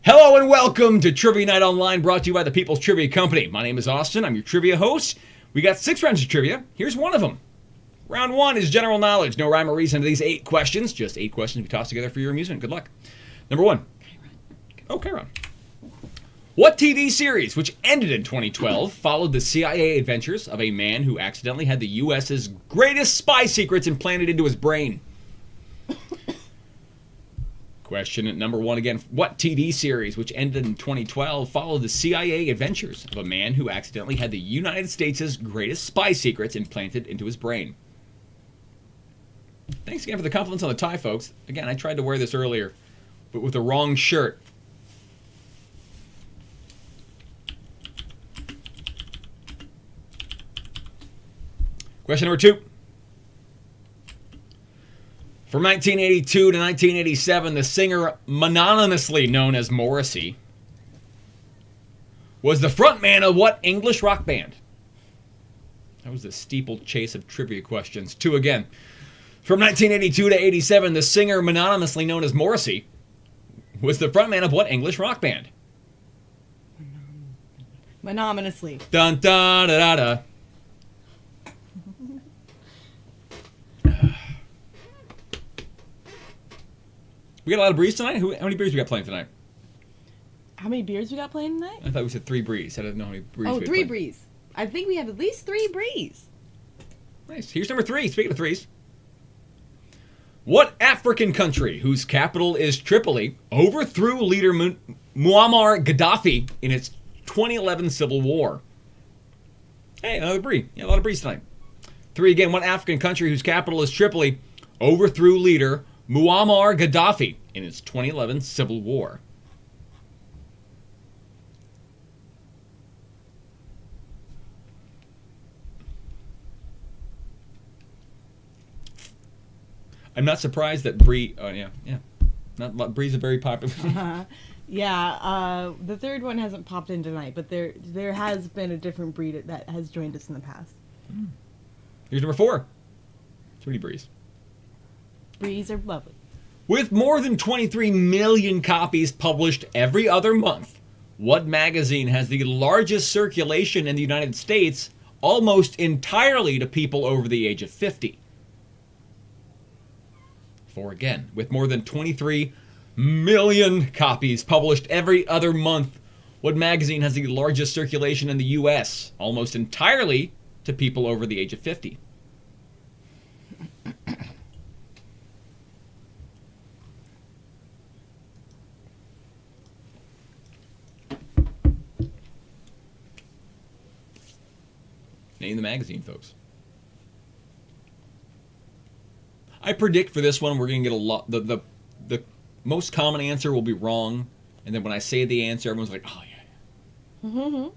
Hello and welcome to Trivia Night Online, brought to you by the People's Trivia Company. My name is Austin. I'm your trivia host. We got 6 rounds of trivia. Here's one of them. Round 1 is general knowledge. No rhyme or reason to these 8 questions. Just 8 questions we toss together for your amusement. Good luck. Number 1. Okay, Ron. What TV series, which ended in 2012, followed the CIA adventures of a man who accidentally had the U.S.'s greatest spy secrets implanted into his brain? Question at number 1 again. What TV series, which ended in 2012, followed the CIA adventures of a man who accidentally had the United States' greatest spy secrets implanted into his brain? Thanks again for the compliments on the tie, folks. Again, I tried to wear this earlier, but with the wrong shirt. Question number 2. From 1982 to 1987, the singer mononymously known as Morrissey was the frontman of what English rock band? That was the steeplechase of trivia questions. 2 again. From 1982 to 87, the singer mononymously known as Morrissey was the frontman of what English rock band? Mononymously. Dun da da da da. We got a lot of breeze tonight? How many beers we got playing tonight? How many beers we got playing tonight? I thought we said 3 breeze. I didn't know how many breeze we had 3 playing. breeze. I think we have at least 3 breeze. Nice. Here's number 3. Speaking of threes. What African country, whose capital is Tripoli, overthrew leader Muammar Gaddafi in its 2011 civil war? Hey, another breeze. Yeah, a lot of breeze tonight. 3 again. What African country, whose capital is Tripoli, overthrew leader Muammar Gaddafi in its 2011 civil war? I'm not surprised that Bree. Oh yeah. Not Bree's a very popular. Yeah, the third one hasn't popped in tonight, but there has been a different breed that has joined us in the past. Here's number 4. 3 Breeze. Breeze are lovely. With more than 23 million copies published every other month, what magazine has the largest circulation in the United States, almost entirely to people over the age of 50? 4 again. With more than 23 million copies published every other month, what magazine has the largest circulation in the U.S., almost entirely to people over the age of 50? Name the magazine, folks. I predict for this one we're going to get a lot. The most common answer will be wrong, and then when I say the answer, everyone's like, "Oh yeah." Mm-hmm.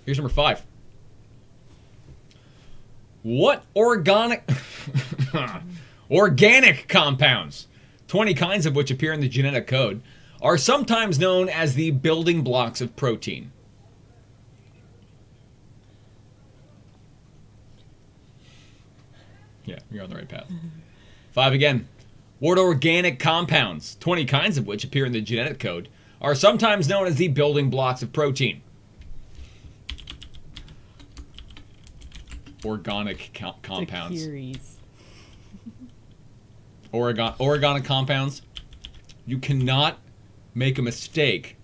Here's number 5. What organic compounds, 20 kinds of which appear in the genetic code, are sometimes known as the building blocks of protein? Yeah, you're on the right path. 5 again. What organic compounds, 20 kinds of which appear in the genetic code, are sometimes known as the building blocks of protein? Organic compounds. Organic compounds. You cannot make a mistake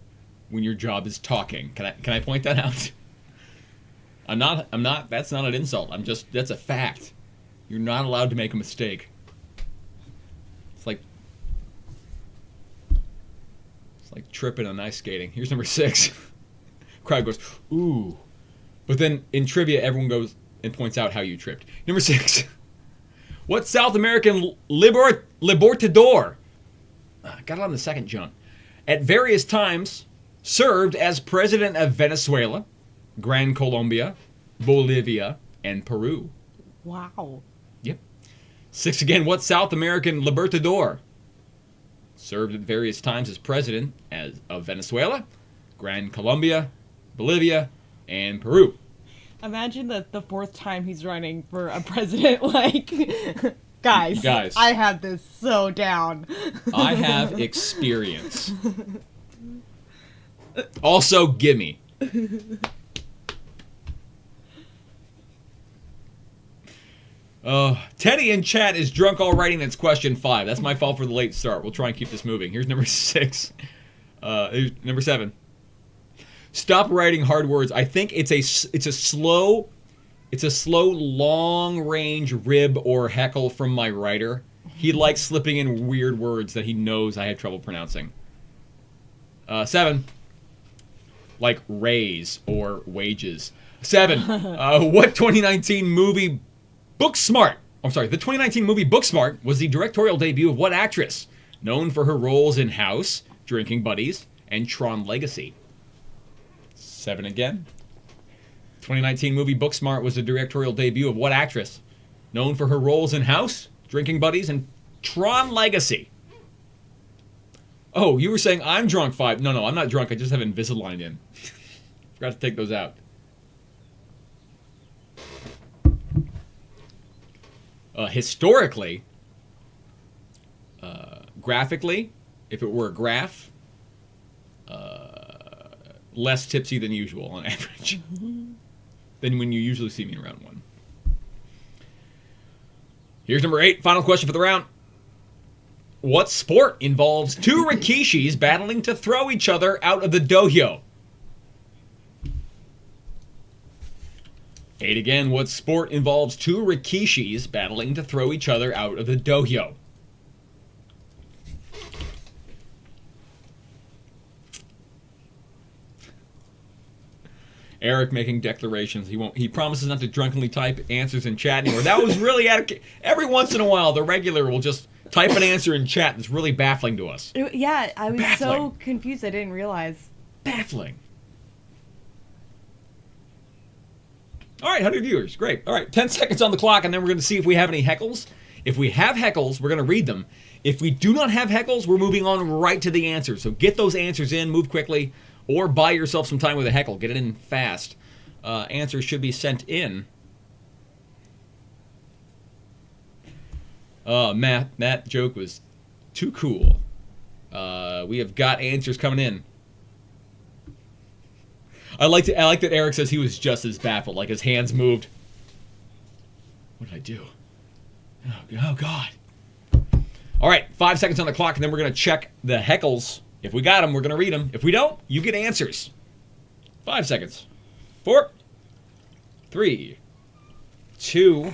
when your job is talking. Can I point that out? I'm not. That's not an insult. That's a fact. You're not allowed to make a mistake. It's like tripping on ice skating. Here's number 6. Crowd goes, ooh. But then in trivia, everyone goes and points out how you tripped. Number 6. What South American Libertador, got it on the second, John, at various times served as president of Venezuela, Gran Colombia, Bolivia, and Peru? Wow. Yep. 6 again. What South American Libertador served at various times as president of Venezuela, Gran Colombia, Bolivia, and Peru? Imagine that the 4th time he's running for a president, like... Guys, Guys. I had this so down. I have experience. Also, gimme. Teddy in chat is drunk already, and it's question 5. That's my fault for the late start. We'll try and keep this moving. Here's number 6. Here's number 7. Stop writing hard words. I think it's a slow long range rib or heckle from my writer. He likes slipping in weird words that he knows I have trouble pronouncing. 7. Like raise or wages. 7. What 2019 movie Booksmart? I'm sorry, the 2019 movie Booksmart was the directorial debut of what actress? Known for her roles in House, Drinking Buddies, and Tron Legacy. 7 again. 2019 movie Booksmart was the directorial debut of what actress? Known for her roles in House, Drinking Buddies, and Tron Legacy. Oh, you were saying I'm drunk 5. No, I'm not drunk. I just have Invisalign in. Forgot to take those out. Historically, graphically, if it were a graph, less tipsy than usual on average. Than when you usually see me around 1. Here's number 8, final question for the round. What sport involves 2 rikishis battling to throw each other out of the dohyo? 8 again. What sport involves 2 rikishis battling to throw each other out of the dohyo? Eric making declarations. He promises not to drunkenly type answers in chat anymore. That was really every once in a while the regular will just type an answer in chat that's really baffling to us. Yeah, I was Baffling. so confused I didn't realize. Baffling. All right, 100 viewers. Great. All right, 10 seconds on the clock, and then we're going to see if we have any heckles. If we have heckles, we're going to read them. If we do not have heckles, we're moving on right to the answers. So get those answers in, move quickly, or buy yourself some time with a heckle. Get it in fast. Answers should be sent in. That joke was too cool. We have got answers coming in. I like that Eric says he was just as baffled, like his hands moved. What did I do? Oh God. All right, 5 seconds on the clock, and then we're going to check the heckles. If we got them, we're going to read them. If we don't, you get answers. 5 seconds. 4, 3, 2,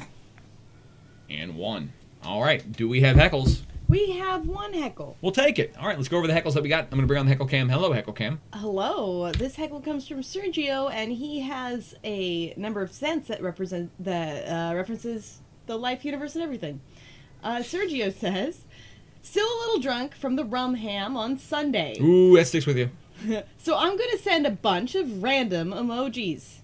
and 1. All right, do we have heckles? We have 1 heckle. We'll take it. All right, let's go over the heckles that we got. I'm going to bring on the heckle cam. Hello, heckle cam. Hello. This heckle comes from Sergio, and he has a number of cents that represents the life, universe, and everything. Sergio says, still a little drunk from the rum ham on Sunday. Ooh, that sticks with you. So I'm going to send a bunch of random emojis.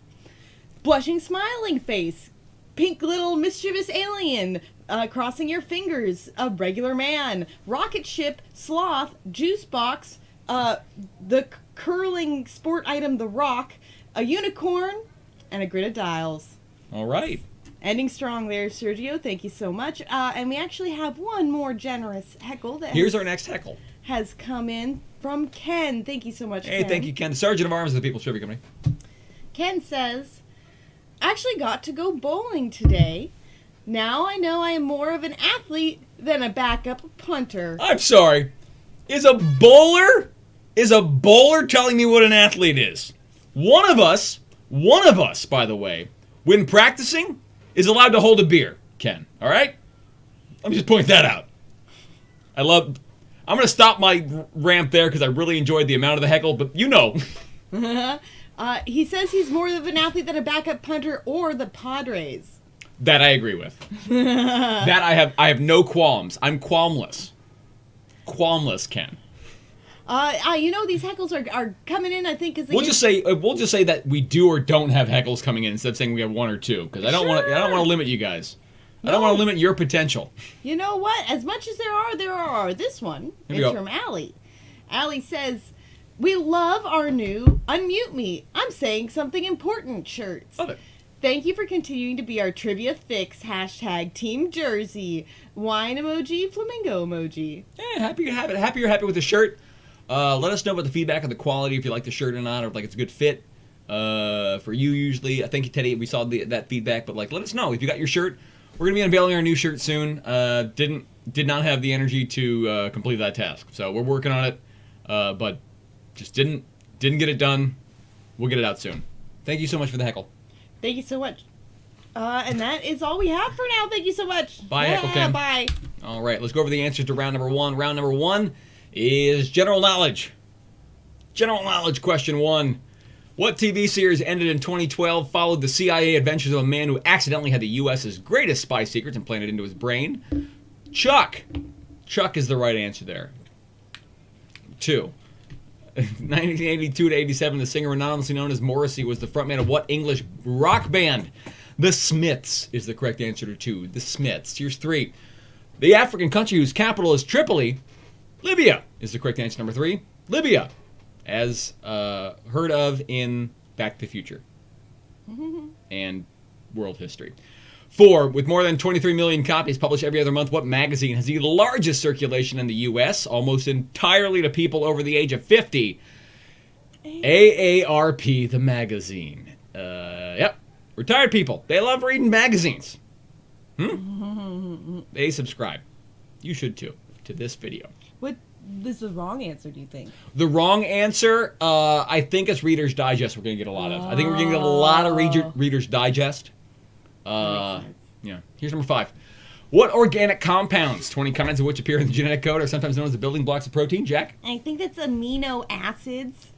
Blushing smiling face. Pink little mischievous alien. Crossing your fingers. A regular man. Rocket ship. Sloth. Juice box. The curling sport item The Rock. A unicorn. And a grid of dials. All right. Ending strong there, Sergio. Thank you so much. And we actually have one more generous heckle that Here's our next heckle. has come in from Ken. Thank you so much, Hey, Ken. thank you, Ken. Sergeant of Arms of the People's Trivia Company. Ken says, actually got to go bowling today. Now I know I am more of an athlete than a backup punter. I'm sorry. Is a bowler telling me what an athlete is? One of us, by the way, when practicing, is allowed to hold a beer, Ken. All right? Let me just point that out. I'm going to stop my rant there because I really enjoyed the amount of the heckle, but you know. He says he's more of an athlete than a backup punter or the Padres. That I agree with. That I have no qualms. I'm qualmless. Qualmless, Ken. These heckles are coming in, I think, because we'll just say that we do or don't have heckles coming in instead of saying we have 1 or 2, because I don't want to limit you guys. No. I don't want to limit your potential. You know what? As much as there are. This one is from Allie. Allie says, "We love our new Unmute Me. I'm saying something important shirts. Love it. Thank you for continuing to be our trivia fix. Hashtag Team Jersey. Wine emoji, flamingo emoji. Happy you have it. Happy you're happy with the shirt. Let us know about the feedback on the quality, if you like the shirt or not, or if like it's a good fit for you usually. Thank you, Teddy. We saw that feedback, but like let us know if you got your shirt. We're gonna be unveiling our new shirt soon. Did not have the energy to complete that task, so we're working on it, but just didn't get it done. We'll get it out soon. Thank you so much for the heckle. Thank you so much. And that is all we have for now. Thank you so much. Bye, Heckle Kim. Bye. All right, let's go over the answers to round number one. Round number one is general knowledge. General knowledge question one. What TV series ended in 2012 followed the CIA adventures of a man who accidentally had the U.S.'s greatest spy secrets implanted into his brain? Chuck. Chuck is the right answer there. 2. 1982 to 87, the singer anonymously known as Morrissey was the frontman of what English rock band? The Smiths is the correct answer to 2. The Smiths. Here's 3. The African country whose capital is Tripoli, Libya, is the correct answer. Number 3. Libya, as heard of in Back to the Future and world history. 4. With more than 23 million copies published every other month, what magazine has the largest circulation in the U.S., almost entirely to people over the age of 50? AARP, the magazine. Yep. Retired people. They love reading magazines. They subscribe. You should too, to this video. What is the wrong answer, do you think? The wrong answer, I think it's Reader's Digest we're going to get a lot of. I think we're going to get a lot of Reader's Digest. Yeah. Here's number 5. What organic compounds, 20 kinds of which appear in the genetic code, are sometimes known as the building blocks of protein? Jack? I think that's amino acids.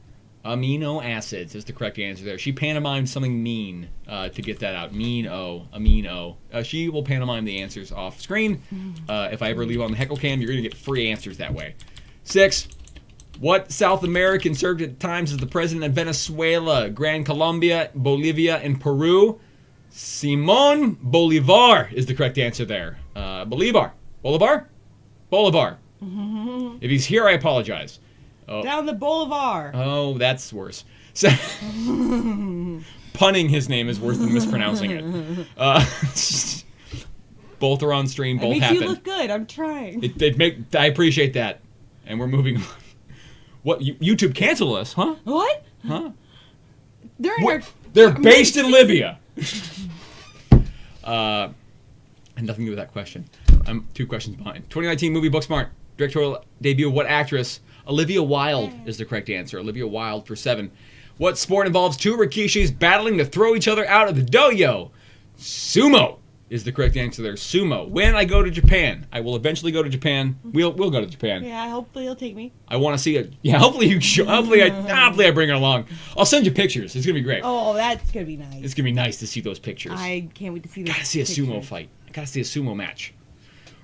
Amino acids is the correct answer there. She pantomimed something mean to get that out. Amino. She will pantomime the answers off screen. If I ever leave on the heckle cam, you're going to get free answers that way. 6. What South American served at times as the president of Venezuela, Gran Colombia, Bolivia, and Peru? Simón Bolívar is the correct answer there. Bolivar. If he's here, I apologize. Down the boulevard. Oh, that's worse. So, punning his name is worse than mispronouncing it. Both are on stream. Both happened. Makes you look good. I'm trying. I appreciate that. And we're moving on. What? YouTube canceled us, huh? What? Huh? They're based in Libya. Had nothing to do with that question. I'm 2 questions behind. 2019 movie Booksmart. Directorial debut of what actress? Olivia Wilde is the correct answer. Olivia Wilde for 7. What sport involves 2 rikishis battling to throw each other out of the dohyo? Sumo is the correct answer there. Sumo. When I go to Japan, I will eventually go to Japan. We'll go to Japan. Yeah, hopefully you'll take me. I want to see it. Yeah, hopefully I bring it along. I'll send you pictures. It's gonna be great. Oh, that's gonna be nice. It's gonna be nice to see those pictures. I can't wait to see those. Gotta see a sumo fight. Gotta see a sumo match.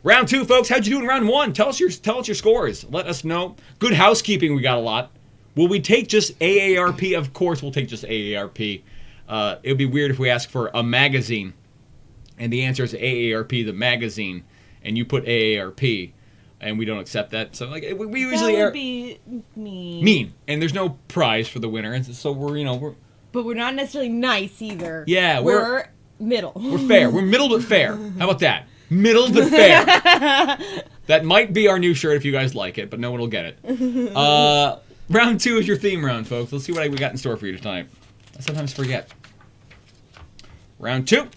Round 2, folks. How'd you do in round 1? Tell us your scores. Let us know. Good housekeeping. We got a lot. Will we take just AARP? Of course, we'll take just AARP. It would be weird if we asked for a magazine, and the answer is AARP, the magazine, and you put AARP, and we don't accept that. So like we usually that would be mean. Mean, and there's no prize for the winner, and so we're. But we're not necessarily nice either. Yeah, we're middle. We're fair. We're middle but fair. How about that? Middle but fair. That might be our new shirt if you guys like it, but no one will get it. Round 2 is your theme round, folks. Let's see what we got in store for you tonight. I sometimes forget. Round 2.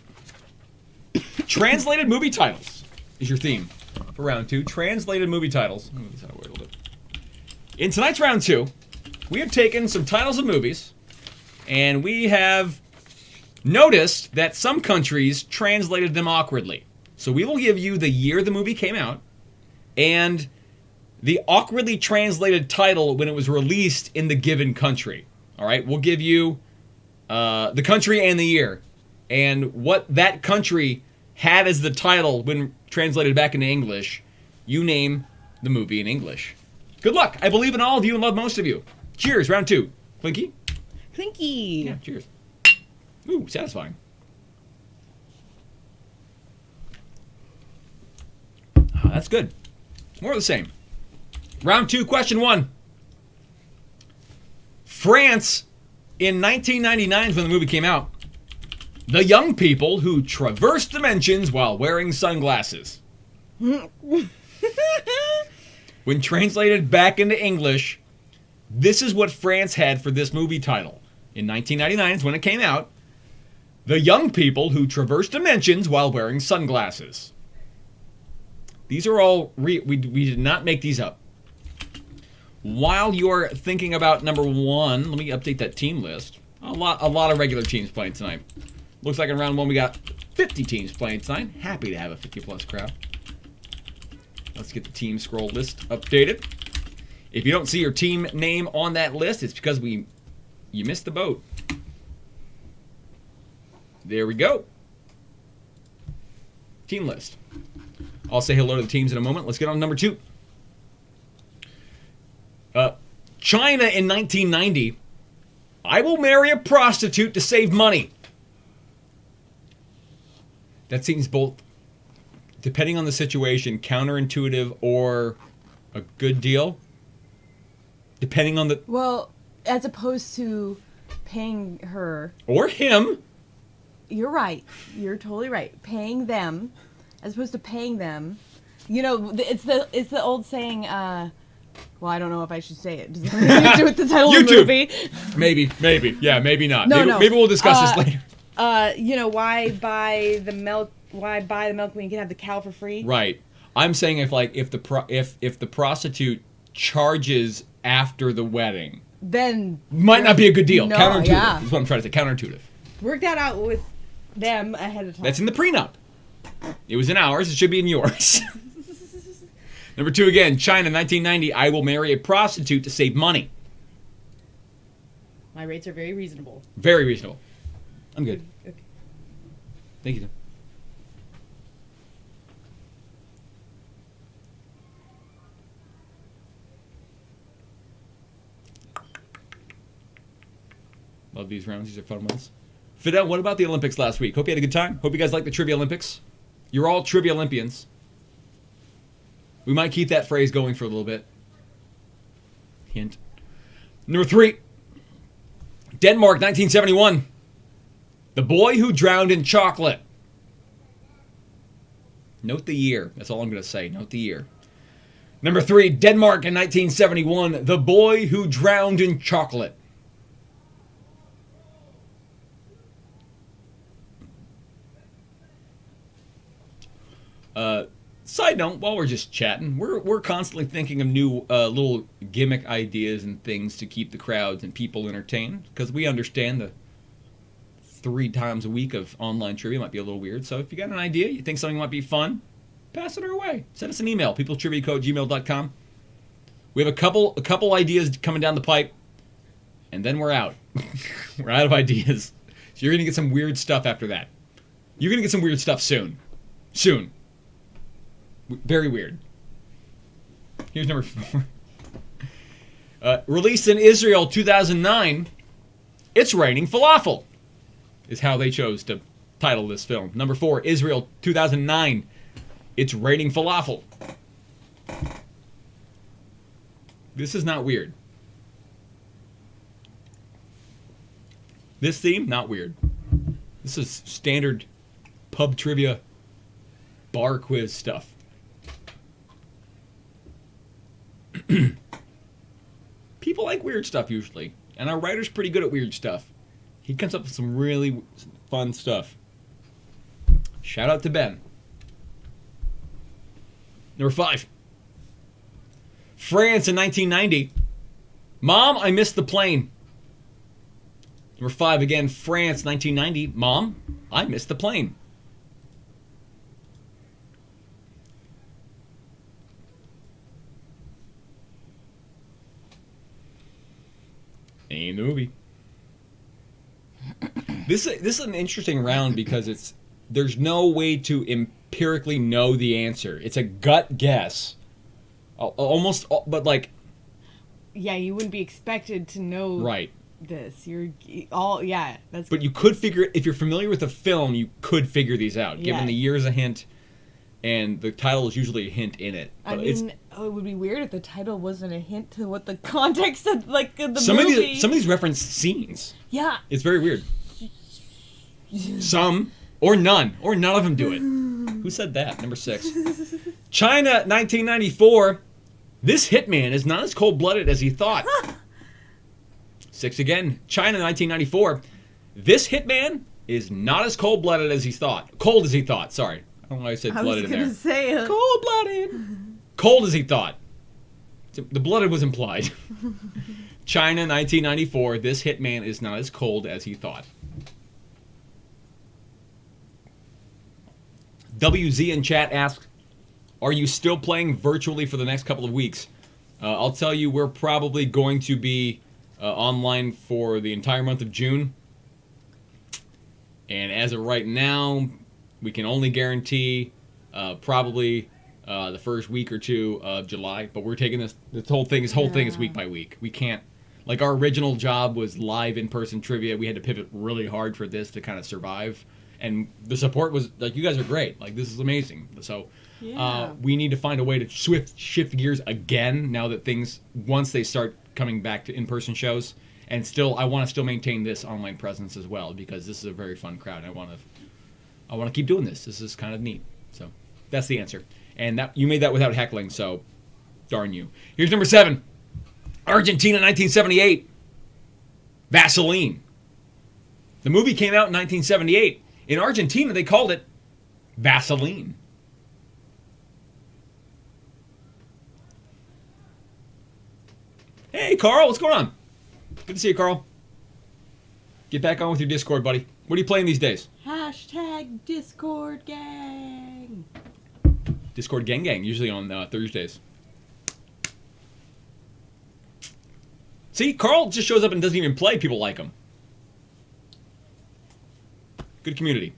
Translated movie titles is your theme for round 2. Translated movie titles. Let me move this out of the way a little bit. In tonight's round 2, we have taken some titles of movies, and we have noticed that some countries translated them awkwardly. So we will give you the year the movie came out and the awkwardly translated title when it was released in the given country. All right, we'll give you the country and the year and what that country had as the title when translated back into English. You name the movie in English. Good luck. I believe in all of you and love most of you. Cheers, round 2. Clinky? Clinky. Yeah, cheers. Ooh, satisfying. Oh, that's good. More of the same. Round 2, question 1. France, in 1999 is when the movie came out, The young people who traverse dimensions while wearing sunglasses. When translated back into English, this is what France had for this movie title. In 1999 is when it came out. The young people who traverse dimensions while wearing sunglasses. These are all... we did not make these up. While you're thinking about number one, let me update that team list. A lot of regular teams playing tonight. Looks like in round one we got 50 teams playing tonight. Happy to have a 50-plus crowd. Let's get the team scroll list updated. If you don't see your team name on that list, it's because you missed the boat. There we go. Team list. I'll say hello to the teams in a moment. Let's get on to number two. China in 1990. I will marry a prostitute to save money. That seems both, depending on the situation, counterintuitive or a good deal. Depending on the... Well, as opposed to paying her... Or him. You're right. You're totally right. Paying them, as opposed to paying them. You know, it's the old saying, well, I don't know if I should say it. Does it have anything to do with the title of the movie? Maybe. Yeah, maybe not. No. Maybe we'll discuss this later. You know, why buy the milk when you can have the cow for free? Right. I'm saying if the prostitute charges after the wedding, then might not be a good deal. No, Counterintuitive. yeah. That's what I'm trying to say. Counterintuitive. Work that out with them ahead of time. That's in the prenup. It was in ours. It should be in yours. Number two again, China, 1990. I will marry a prostitute to save money. My rates are very reasonable. Very reasonable. I'm good. Okay. Thank you. Love these rounds. These are fun ones. Fidel, what about the Olympics last week? Hope you had a good time. Hope you guys like the Trivia Olympics. You're all Trivia Olympians. We might keep that phrase going for a little bit. Hint. Number three. Denmark, 1971. The boy who drowned in chocolate. Note the year. That's all I'm going to say. Note the year. Number three. Denmark in 1971. The boy who drowned in chocolate. Side note, while we're just chatting, we're constantly thinking of new little gimmick ideas and things to keep the crowds and people entertained, because we understand the 3 times a week of online trivia might be a little weird. So if you got an idea, you think something might be fun, pass it our way. Send us an email, peoplestriviacode@gmail.com. We have a couple ideas coming down the pipe, and then we're out. We're out of ideas. So you're going to get some weird stuff after that. You're going to get some weird stuff soon. Soon. Very weird. Here's number 4. Released in Israel 2009, It's Raining Falafel is how they chose to title this film. Number 4, Israel 2009, It's Raining Falafel. This is not weird. This theme, not weird. This is standard pub trivia, bar quiz stuff. People like weird stuff usually, and our writer's pretty good at weird stuff. He comes up with some really fun stuff. Shout out to Ben. Number 5. France in 1990. Mom, I missed the plane. Number 5 again, France, 1990. Mom, I missed the plane. Ain't the movie. This is an interesting round because there's no way to empirically know the answer. It's a gut guess. Almost, but like... Yeah, you wouldn't be expected to know right. this. You're all... Yeah, that's... But you could figure... If you're familiar with the film, you could figure these out. Yeah. Given the year's a hint, and the title is usually a hint in it. But it would be weird if the title wasn't a hint to what the context of, like, the some movie... Some of these reference scenes. Yeah. It's very weird. Some. Or none. Or none of them do it. Who said that? Number 6. China, 1994. This hitman is not as cold-blooded as he thought. 6 again. China, 1994. This hitman is not as cold-blooded as he thought. Cold as he thought. Sorry. I don't know why I said blooded in there. I was going to say... Cold-blooded. Cold as he thought. The blooded was implied. China, 1994. This hitman is not as cold as he thought. WZ in chat asks, are you still playing virtually for the next couple of weeks? I'll tell you, we're probably going to be online for the entire month of June. And as of right now, we can only guarantee probably the first week or two of July. But we're taking this whole thing is week by week. We can't, like, our original job was live in-person trivia. We had to pivot really hard for this to kind of survive. And the support was, like, you guys are great. Like, this is amazing. So we need to find a way to shift gears again now that things, once they start coming back to in-person shows. And still, I want to still maintain this online presence as well, because this is a very fun crowd. I want to keep doing this. This is kind of neat. So that's the answer. And that you made that without heckling, so darn you. Here's number 7. Argentina, 1978. Vaseline. The movie came out in 1978. In Argentina, they called it Vaseline. Hey, Carl, what's going on? Good to see you, Carl. Get back on with your Discord, buddy. What are you playing these days? Hashtag Discord gang. Discord gang, usually on Thursdays. See, Carl just shows up and doesn't even play. People like him. Good community.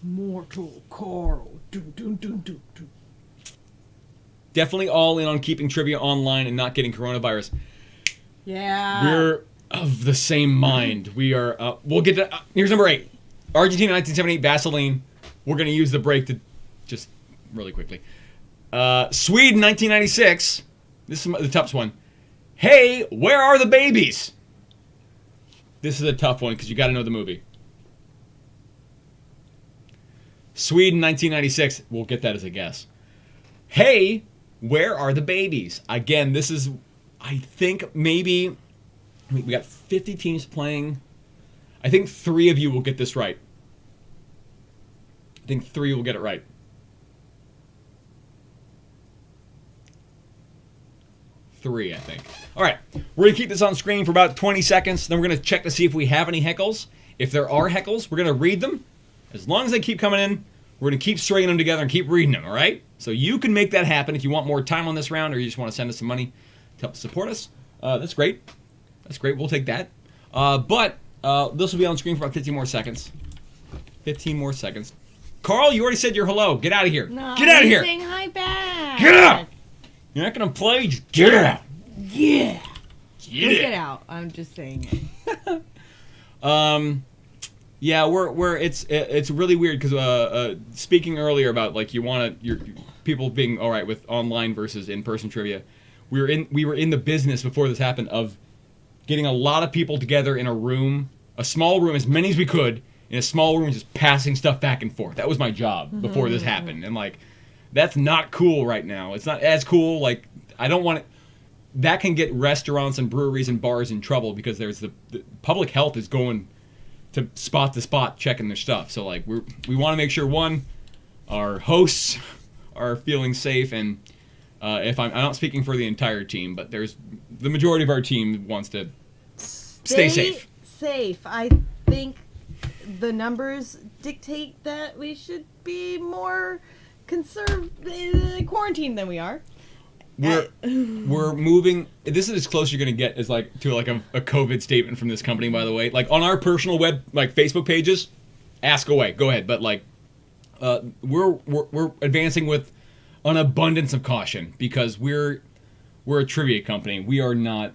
Mortal Carl. Definitely all in on keeping trivia online and not getting coronavirus. Yeah. We're of the same mind. We are, we'll get to, here's number 8. Argentina, 1978, Vaseline. We're going to use the break to just really quickly. Sweden, 1996. This is the toughest one. Hey, where are the babies? This is a tough one because you got to know the movie. Sweden, 1996. We'll get that as a guess. Hey, where are the babies? Again, this is, I think maybe, we got 50 teams playing. I think 3 of you will get this right. I think 3 will get it right. 3, I think. All right, we're going to keep this on screen for about 20 seconds. Then we're going to check to see if we have any heckles. If there are heckles, we're going to read them. As long as they keep coming in, we're going to keep stringing them together and keep reading them, all right? So you can make that happen if you want more time on this round or you just want to send us some money to help support us. That's great. That's great. We'll take that. But this will be on screen for about 15 more seconds. 15 more seconds. Carl, you already said your hello. Get out of here. No, get out of here. Saying hi back. Get out. You're not going to play? Just get out. Yeah. Get out. I'm just saying it. Yeah, it's really weird because speaking earlier about like you want your people being all right with online versus in-person trivia. We were in the business before this happened of getting a lot of people together in a room, a small room, as many as we could in a small room, just passing stuff back and forth. That was my job before this happened, and like that's not cool right now. It's not as cool. Like I don't want it. That can get restaurants and breweries and bars in trouble because there's the public health is going to spot checking their stuff. So like we want to make sure our hosts are feeling safe, and if I'm not speaking for the entire team, but there's the majority of our team wants to stay safe. I think the numbers dictate that we should be more quarantined than we are. We're moving. This is as close you're gonna get as like to like a COVID statement from this company. By the way, like on our personal web, like Facebook pages, ask away. Go ahead, but like, we're advancing with an abundance of caution because we're a trivia company. We are not.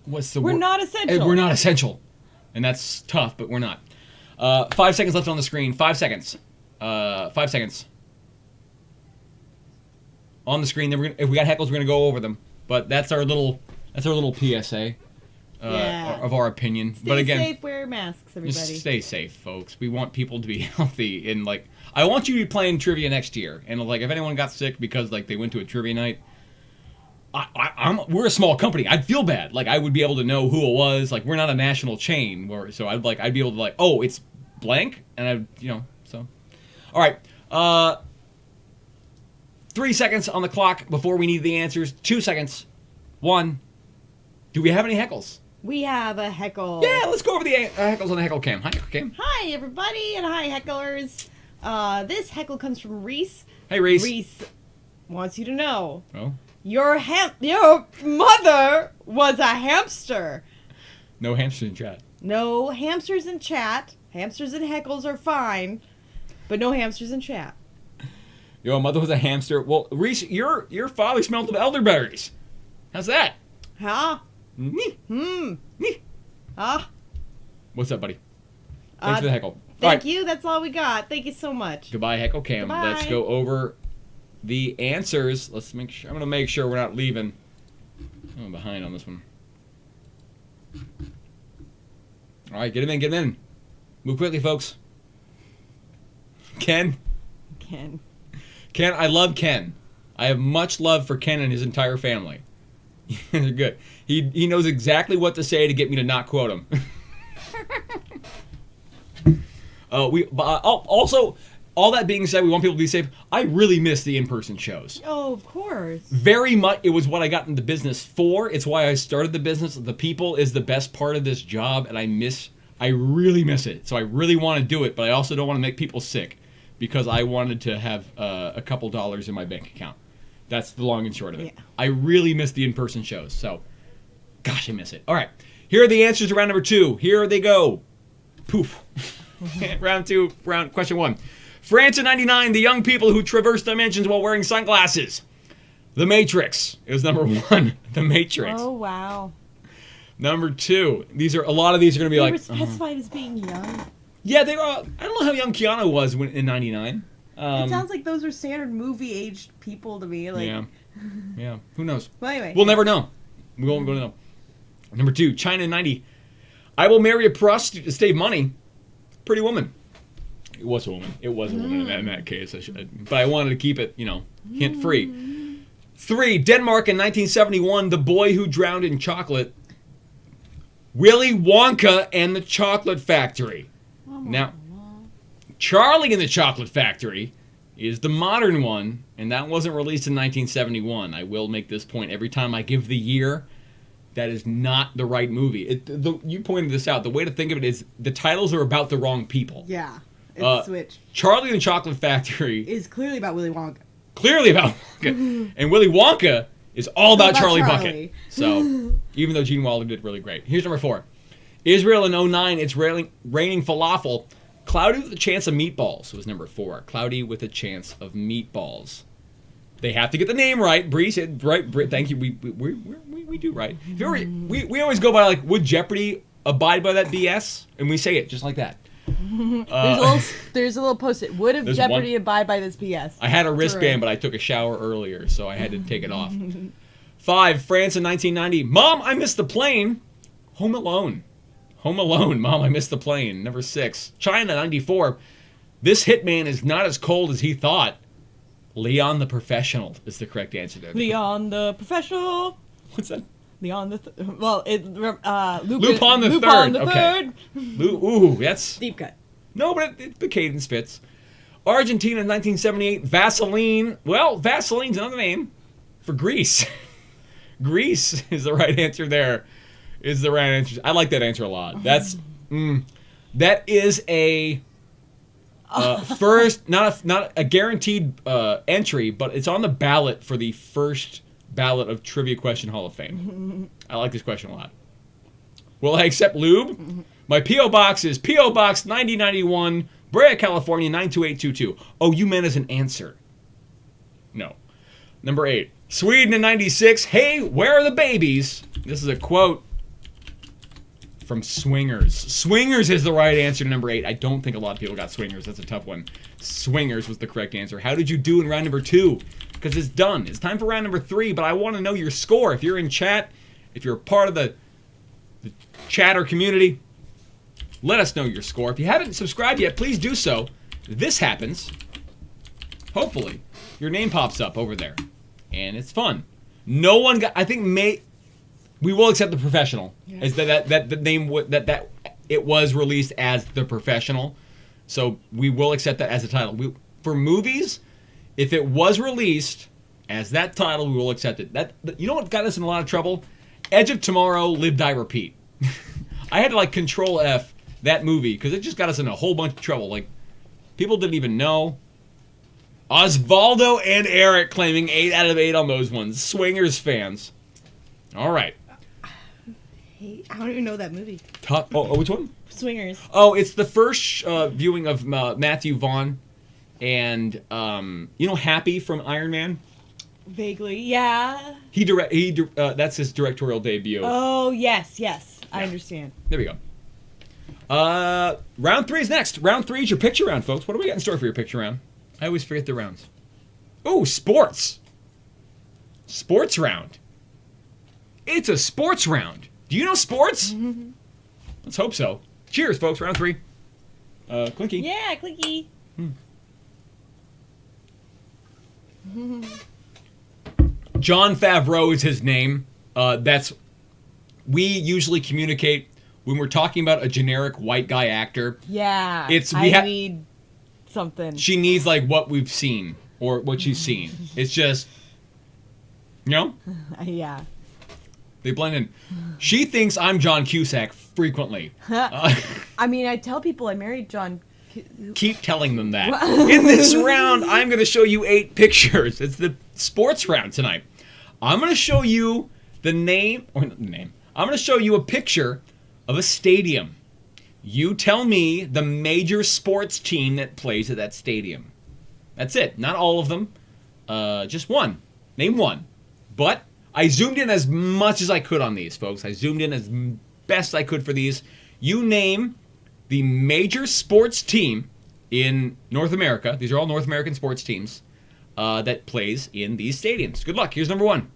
What's the word? We're not essential. We're not essential, and that's tough, but we're not. 5 seconds left on the screen. 5 seconds. 5 seconds. On the screen, then if we got heckles, we're gonna go over them. But that's our little PSA. of our opinion. Stay but again, safe, wear masks, everybody. just stay safe, folks. We want people to be healthy. And, like, I want you to be playing trivia next year. And, like, if anyone got sick because, like, they went to a trivia night, we're a small company. I'd feel bad. Like, I would be able to know who it was. Like, we're not a national chain. So I'd be able to, like, oh, it's blank. And so. All right. 3 seconds on the clock before we need the answers. 2 seconds. 1. Do we have any heckles? We have a heckle. Yeah, let's go over the heckles on the heckle cam. Hi, heckle cam. Hi, everybody, and hi, hecklers. This heckle comes from Reese. Hey, Reese. Reese wants you to know. Oh. Your mother was a hamster. No hamsters in chat. No hamsters in chat. Hamsters and heckles are fine, but no hamsters in chat. Your mother was a hamster. Well, Reese, your father smelled of elderberries. How's that? Huh? Nee. Ah. What's up, buddy? Thanks for the heckle. Thank you. That's all we got. Thank you so much. Goodbye, heckle cam. Goodbye. Let's go over the answers. Let's make sure. I'm gonna make sure we're not leaving. I'm behind on this one. All right, get him in. Get him in. Move quickly, folks. Ken, I love Ken. I have much love for Ken and his entire family. They're good. He knows exactly what to say to get me to not quote him. Also, all that being said, we want people to be safe. I really miss the in-person shows. Oh, of course. Very much. It was what I got into business for. It's why I started the business. The people is the best part of this job, and I really miss it. So I really want to do it, but I also don't want to make people sick because I wanted to have a couple dollars in my bank account. That's the long and short of it. Yeah. I really miss the in-person shows. So, gosh, I miss it. All right. Here are the answers to round number 2. Here they go. Poof. Round 2, question 1. France in 99, the young people who traverse dimensions while wearing sunglasses. The Matrix. It was number 1. The Matrix. Oh, wow. Number 2. A lot of these are going to be they like... were specified as being young. Yeah, they were... I don't know how young Keanu was in 99. It sounds like those are standard movie-aged people to me. Like... Yeah. Who knows? Well, anyway. We'll never know. We won't know. Number 2, China in 90. I will marry a prostitute to save money. Pretty Woman. It was a woman. It was a woman in that case. But I wanted to keep it, hint-free. 3, Denmark in 1971. The Boy Who Drowned in Chocolate. Willy Wonka and the Chocolate Factory. Now, Charlie and the Chocolate Factory is the modern one, and that wasn't released in 1971. I will make this point every time I give the year. That is not the right movie. You pointed this out. The way to think of it is the titles are about the wrong people. Yeah, it's switched. Charlie and the Chocolate Factory is clearly about Willy Wonka. Clearly about Wonka. And Willy Wonka is all about Charlie Bucket. So, even though Gene Wilder did really great. Here's number 4. Israel in 09, it's raining falafel. Cloudy with a Chance of Meatballs was number 4. Cloudy with a Chance of Meatballs. They have to get the name right. Bree said, right, thank you. We do right. We always go by, like, would Jeopardy abide by that BS? And we say it just like that. There's a little post-it. Would have Jeopardy abide by this BS? I had a wristband, but I took a shower earlier, so I had to take it off. 5, France in 1990. Mom, I missed the plane. Home Alone. Home Alone. Mom, I missed the plane. Number 6. China, 94. This hitman is not as cold as he thought. Leon the Professional is the correct answer there. Leon the Professional. What's that? Leon the... Lupin the Third. Okay. Ooh, that's... Deep cut. No, but the cadence fits. Argentina, 1978. Vaseline. Well, Vaseline's another name for Greece. Greece is the right answer there. Is the right answer. I like that answer a lot. That's... that is a... first, not a guaranteed entry, but it's on the ballot for the first ballot of Trivia Question Hall of Fame. I like this question a lot. Will I accept lube? My P.O. Box is P.O. Box 9091, Brea, California 92822. Oh, you meant as an answer. No. Number 8. Sweden in 96. Hey, where are the babies? This is a quote from Swingers. Swingers is the right answer to number 8. I don't think a lot of people got Swingers. That's a tough one. Swingers was the correct answer. How did you do in round number 2? Because it's done. It's time for round number 3, but I want to know your score. If you're in chat, if you're part of the the chatter community. Let us know your score. If you haven't subscribed yet, please do so. This happens. Hopefully, your name pops up over there, and it's fun. No one got. I think we will accept the professional. Yeah. Is that the name that it was released as the professional, so we will accept that as a title. For movies, if it was released as that title, we will accept it. You know what got us in a lot of trouble? Edge of Tomorrow, Live, Die, Repeat. I had to Control F that movie because it just got us in a whole bunch of trouble. People didn't even know. Osvaldo and Eric claiming 8 out of 8 on those ones. Swingers fans. All right. Hey, I don't even know that movie. Which one? Swingers. Oh, it's the first viewing of Matthew Vaughn and Happy from Iron Man. Vaguely, yeah. That's his directorial debut. Oh yes, I understand. There we go. Round 3 is next. Round 3 is your picture round, folks. What do we got in store for your picture round? I always forget the rounds. Oh, sports. Sports round. It's a sports round. Do you know sports? Mm-hmm. Let's hope so. Cheers, folks. Round 3. Clinky. Yeah, Clinky. Jon Favreau is his name. We usually communicate when we're talking about a generic white guy actor. Yeah. I need something. She needs what we've seen or what she's seen. It's just, Yeah. They blend in. She thinks I'm John Cusack frequently. I tell people I married John. Keep telling them that. In this round, I'm going to show you 8 pictures. It's the sports round tonight. I'm going to show you I'm going to show you a picture of a stadium. You tell me the major sports team that plays at that stadium. That's it. Not all of them. Just one. Name one. But I zoomed in as much as I could on these, folks. I zoomed in as best I could for these. You name the major sports team in North America. These are all North American sports teams that plays in these stadiums. Good luck. Here's number 1.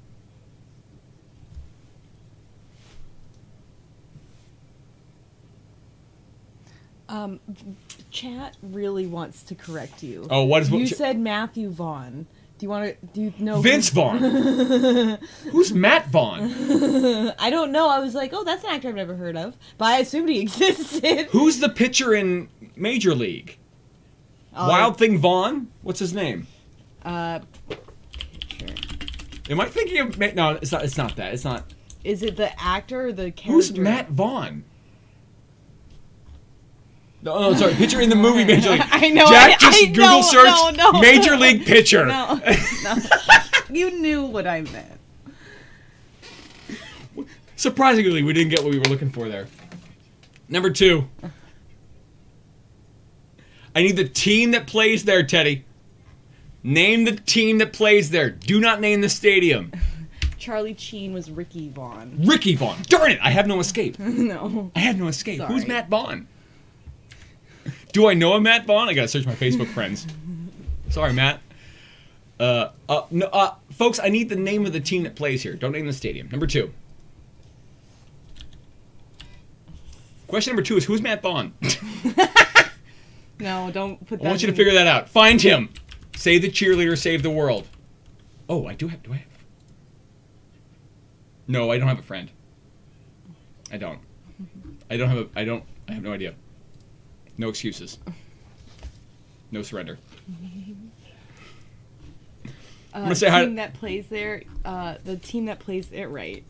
Chat really wants to correct you. Oh, what is you said Matthew Vaughn. Do you know Vince Vaughn? Who's Matt Vaughn? I don't know. I was like, oh, that's an actor I've never heard of, but I assumed he existed. Who's the pitcher in Major League? Wild Thing Vaughn? What's his name? Pitcher. Am I thinking of? No, it's not. It's not that. It's not. Is it the actor or the character? Who's Matt Vaughn? No, sorry. Pitcher in the movie Major League. I know. Jack just Google search Major League pitcher. No. You knew what I meant. Surprisingly, we didn't get what we were looking for there. Number 2. I need the team that plays there, Teddy. Name the team that plays there. Do not name the stadium. Charlie Sheen was Ricky Vaughn. Ricky Vaughn. Darn it! I have no escape. No. I have no escape. Sorry. Who's Matt Vaughn? Do I know a Matt Vaughn? I gotta search my Facebook friends. Sorry, Matt. Folks, I need the name of the team that plays here. Don't name the stadium. Number 2. Question number 2 is, who's Matt Vaughn? No, don't put that I want you to figure that out. Find him. Save the cheerleader, save the world. Oh, do I have... No, I don't have a friend. I don't. I have no idea. No excuses. No surrender. I'm gonna say team that plays there. The team that plays there, right?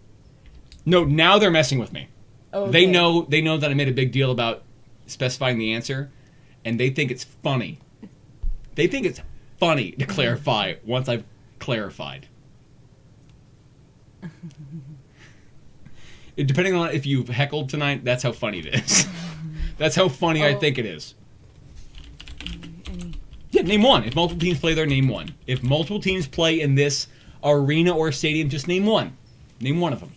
No, now they're messing with me. Okay. They know that I made a big deal about specifying the answer, and they think it's funny. They think it's funny to clarify once I've clarified. Depending on if you've heckled tonight, that's how funny it is. That's how funny I think it is. Yeah, name one. If multiple teams play there, name one. If multiple teams play in this arena or stadium, just name one. Name one of them.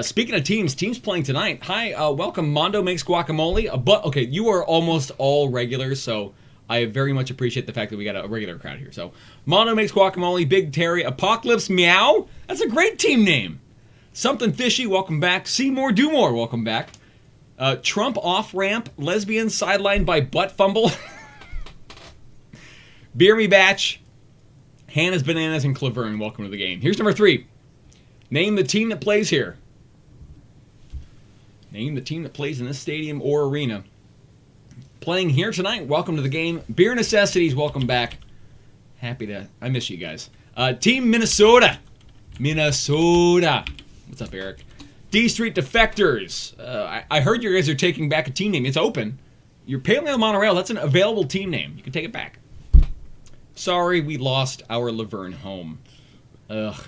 Speaking of teams playing tonight. Hi, welcome. Mondo Makes Guacamole. Okay, you are almost all regulars, so I very much appreciate the fact that we got a regular crowd here. So, Mondo Makes Guacamole, Big Terry, Apocalypse Meow. That's a great team name. Something Fishy, welcome back. See More, Do More, welcome back. Trump off-ramp, lesbian sidelined by butt fumble. Beer Me Batch, Hannah's Bananas, and Claverne, welcome to the game. Here's number 3. Name the team that plays here. Name the team that plays in this stadium or arena. Playing here tonight, welcome to the game. Beer Necessities, welcome back. I miss you guys. Team Minnesota. Minnesota. What's up, Eric? D Street Defectors. I heard you guys are taking back a team name. It's open. Your Paleo Monorail, that's an available team name. You can take it back. Sorry, we lost our Laverne home. Ugh.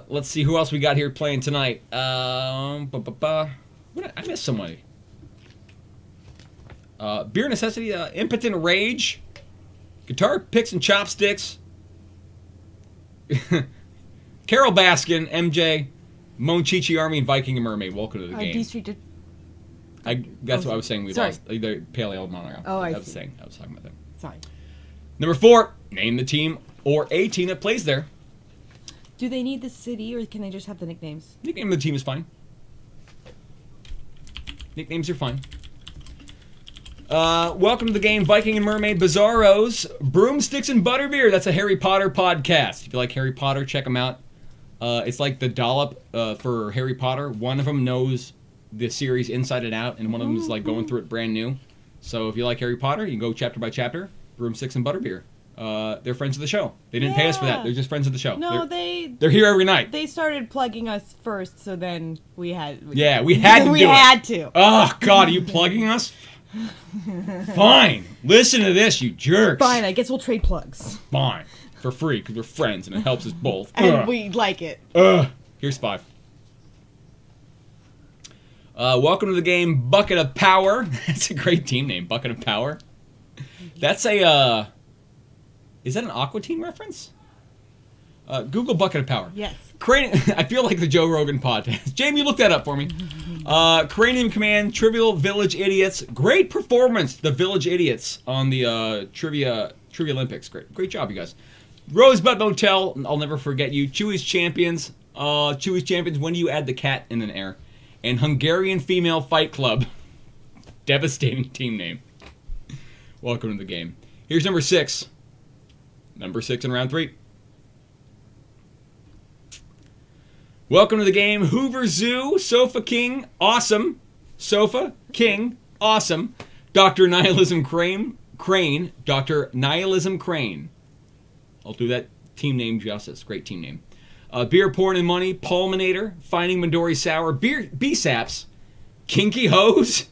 Let's see who else we got here playing tonight. I missed somebody. Beer Necessity, Impotent Rage, Guitar Picks and Chopsticks, Carol Baskin, MJ, Monchichi Army, and Viking and Mermaid. Welcome to the game. D Street. That's what I was saying. We lost the Paleo Monorail. Oh, I was talking about them. Sorry. Number 4. Name the team or a team that plays there. Do they need the city, or can they just have the nicknames? Nickname of the team is fine. Nicknames are fine. Welcome to the game, Viking and Mermaid Bizarros, Broomsticks and Butterbeer. That's a Harry Potter podcast. If you like Harry Potter, check them out. It's like the dollop for Harry Potter. One of them knows the series inside and out, and one of them is like going through it brand new. So if you like Harry Potter, you can go chapter by chapter. Broomsticks and Butterbeer. They're friends of the show. They didn't pay us for that. They're just friends of the show. No, they're here every night. They started plugging us first, so then we had. We had to. We had to. Oh God, are you plugging us? Fine. Listen to this, you jerks. Fine. I guess we'll trade plugs. Fine. For free, because we're friends and it helps us both. And we like it. Here's 5. Welcome to the game, Bucket of Power. That's a great team name, Bucket of Power. That's a, is that an Aqua Teen reference? Google Bucket of Power. Yes. I feel like the Joe Rogan podcast. Jamie, look that up for me. Cranium Command, Trivial Village Idiots. Great performance, the Village Idiots, on the Trivia Olympics. Great job, you guys. Rosebud Motel, I'll never forget you. Chewy's Champions. Chewy's Champions, when do you add the cat in an air? And Hungarian Female Fight Club. Devastating team name. Welcome to the game. Here's number 6. Number 6 in round 3. Welcome to the game, Hoover Zoo, Sofa King, awesome. Sofa King, awesome. Dr. Nihilism Crane, Dr. Nihilism Crane. I'll do that team name justice. Great team name. Beer, Porn, and Money, Pulminator, Finding Midori Sour, B-Saps, Kinky Hose.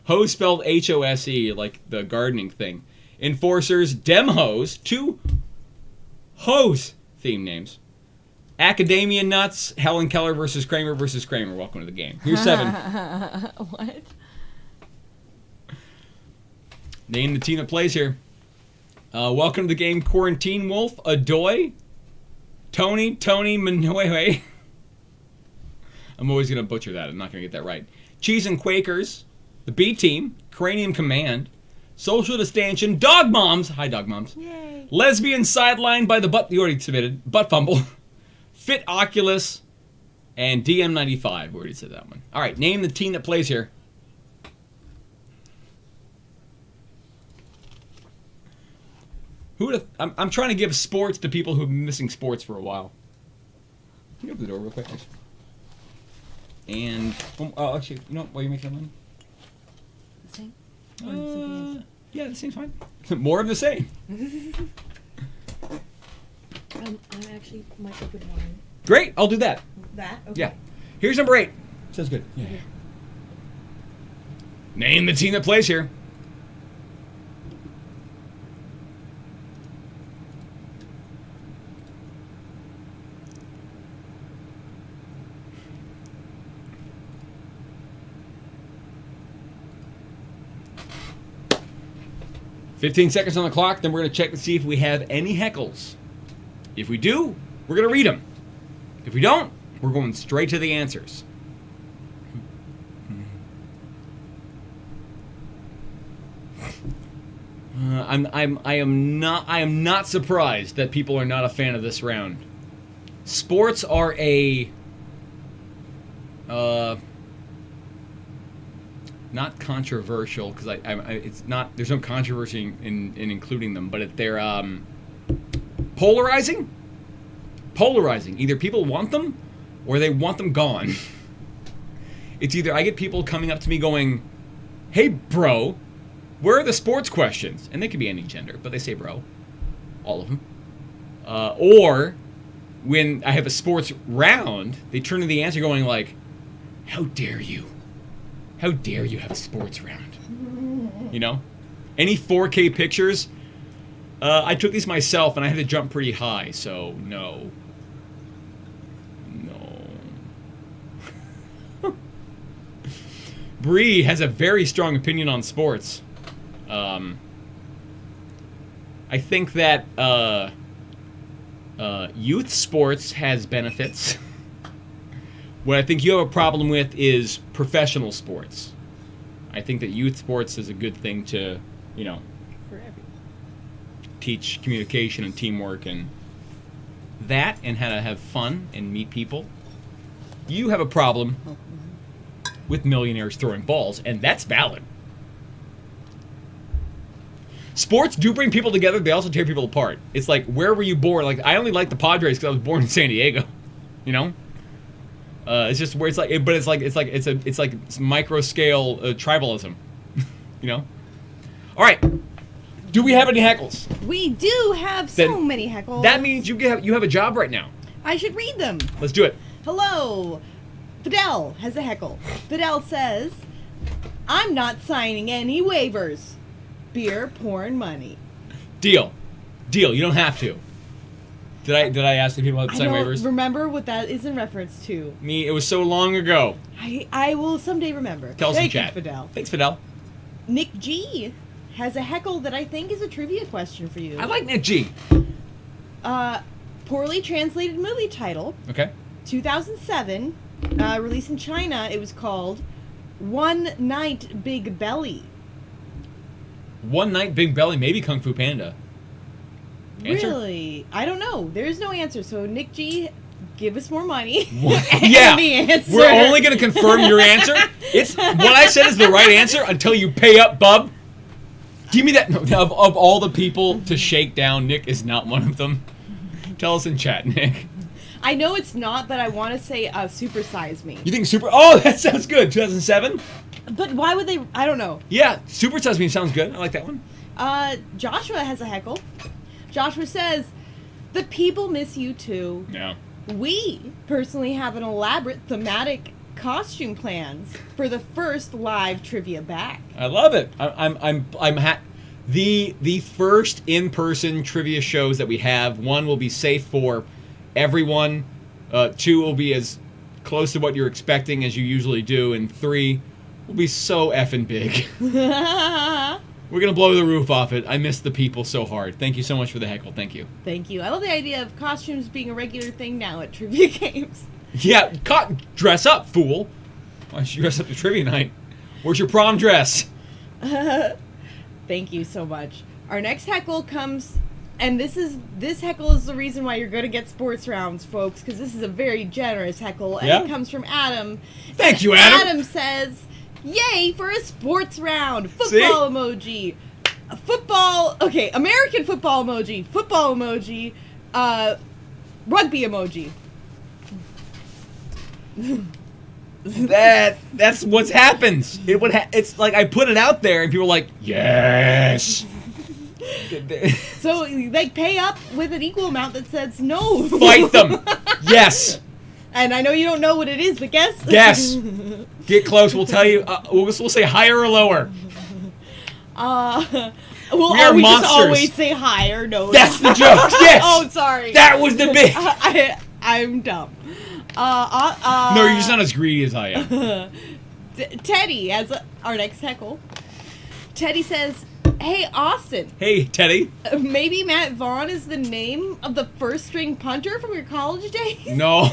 Hose spelled H-O-S-E, like the gardening thing. Enforcers, Dem Hose, 2 Hose theme names. Academia Nuts, Helen Keller versus Kramer. Welcome to the game. Here's 7. What? Name the team that plays here. Welcome to the game, Quarantine Wolf, Adoy, Tony Manoy. I'm always going to butcher that. I'm not going to get that right. Cheese and Quakers, the B Team, Cranium Command, Social Distension, Dog Moms. Hi, Dog Moms. Yay. Lesbian Sidelined by the Butt. You already submitted. Butt Fumble. Fit Oculus, and DM95. We already said that one. All right, name the team that plays here. I'm trying to give sports to people who've been missing sports for a while. Can you open the door real quick? And actually, you know, while you're making that money. The same? Yeah, the same's fine. More of the same. I actually might open wine. Great, I'll do that. That? Okay. Yeah. Here's number 8. Sounds good. Yeah. Name the team that plays here. "15 seconds on the clock, then we're going to check to see if we have any heckles. If we do, we're going to read them. If we don't, we're going straight to the answers." I am not surprised that people are not a fan of this round. sports are a not controversial because it's not. There's no controversy in including them, but they're polarizing. Polarizing. Either people want them or they want them gone. It's either I get people coming up to me going, "Hey, bro, where are the sports questions?" And they could be any gender, but they say bro. All of them. Or when I have a sports round, they turn to the answer going like, "How dare you? How dare you have a sports round?" You know? Any 4K pictures? I took these myself and I had to jump pretty high, so no. Bree has a very strong opinion on sports. I think that youth sports has benefits. What I think you have a problem with is professional sports. I think that youth sports is a good thing to, teach communication and teamwork and that, and how to have fun and meet people. You have a problem with millionaires throwing balls, and that's valid. Sports do bring people together. They also tear people apart. It's like, where were you born? Like, I only like the Padres because I was born in San Diego. You know, it's just where it's like, but it's micro scale tribalism. You know. All right. Do we have any heckles? We do have so many heckles. That means you have a job right now. I should read them. Let's do it. Hello. Fidel has a heckle. Fidel says, "I'm not signing any waivers. Beer, porn, money." Deal. You don't have to. Did I ask the people how to sign waivers? I don't remember what that is in reference to. Me, it was so long ago. I will someday remember. Tell us in chat. Thank you, Fidel. Thanks, Fidel. Nick G has a heckle that I think is a trivia question for you. I like Nick G. Poorly translated movie title. Okay. 2007. Released in China, it was called One Night Big Belly. One Night Big Belly, maybe Kung Fu Panda. Answer? Really? I don't know. There's no answer. So Nick G, give us more money. Yeah. The answer. We're only going to confirm your answer. It's what I said is the right answer until you pay up, bub. Give me that. No, of all the people to shake down, Nick is not one of them. Tell us in chat, Nick. I know it's not, but I want to say Super Size Me. You think Super... Oh, that sounds good. 2007? But why would they... I don't know. Yeah, Super Size Me sounds good. I like that one. Joshua has a heckle. Joshua says, "The people miss you too. Yeah. We personally have an elaborate thematic costume plans for the first live trivia back." I love it. The first in-person trivia shows that we have, one will be safe for everyone, 2 will be as close to what you're expecting as you usually do, and 3 will be so effing big. We're going to blow the roof off it. I miss the people so hard. Thank you so much for the heckle. Thank you. Thank you. I love the idea of costumes being a regular thing now at trivia games. Yeah, dress up, fool. Why don't you dress up to trivia night? Where's your prom dress? Thank you so much. Our next heckle comes... And this heckle is the reason why you're going to get sports rounds, folks, because this is a very generous heckle, and it comes from Adam. Thank you, Adam. Adam says, "Yay for a sports round! Football emoji, American football emoji, rugby emoji." That's what happens. It's like I put it out there, and people are like, "Yes." So, pay up with an equal amount that says no. Fight them. Yes. And I know you don't know what it is, but guess. Guess. Get close. We'll tell you. We'll say higher or lower. We'll we are monsters. Just always say higher. No. That's the joke. Yes. Oh, sorry. That was the bit. I'm dumb. No, you're just not as greedy as I am. Teddy, as our next heckle. Teddy says, "Hey, Austin." Hey, Teddy. Maybe Matt Vaughn is the name of the first-string punter from your college days? No.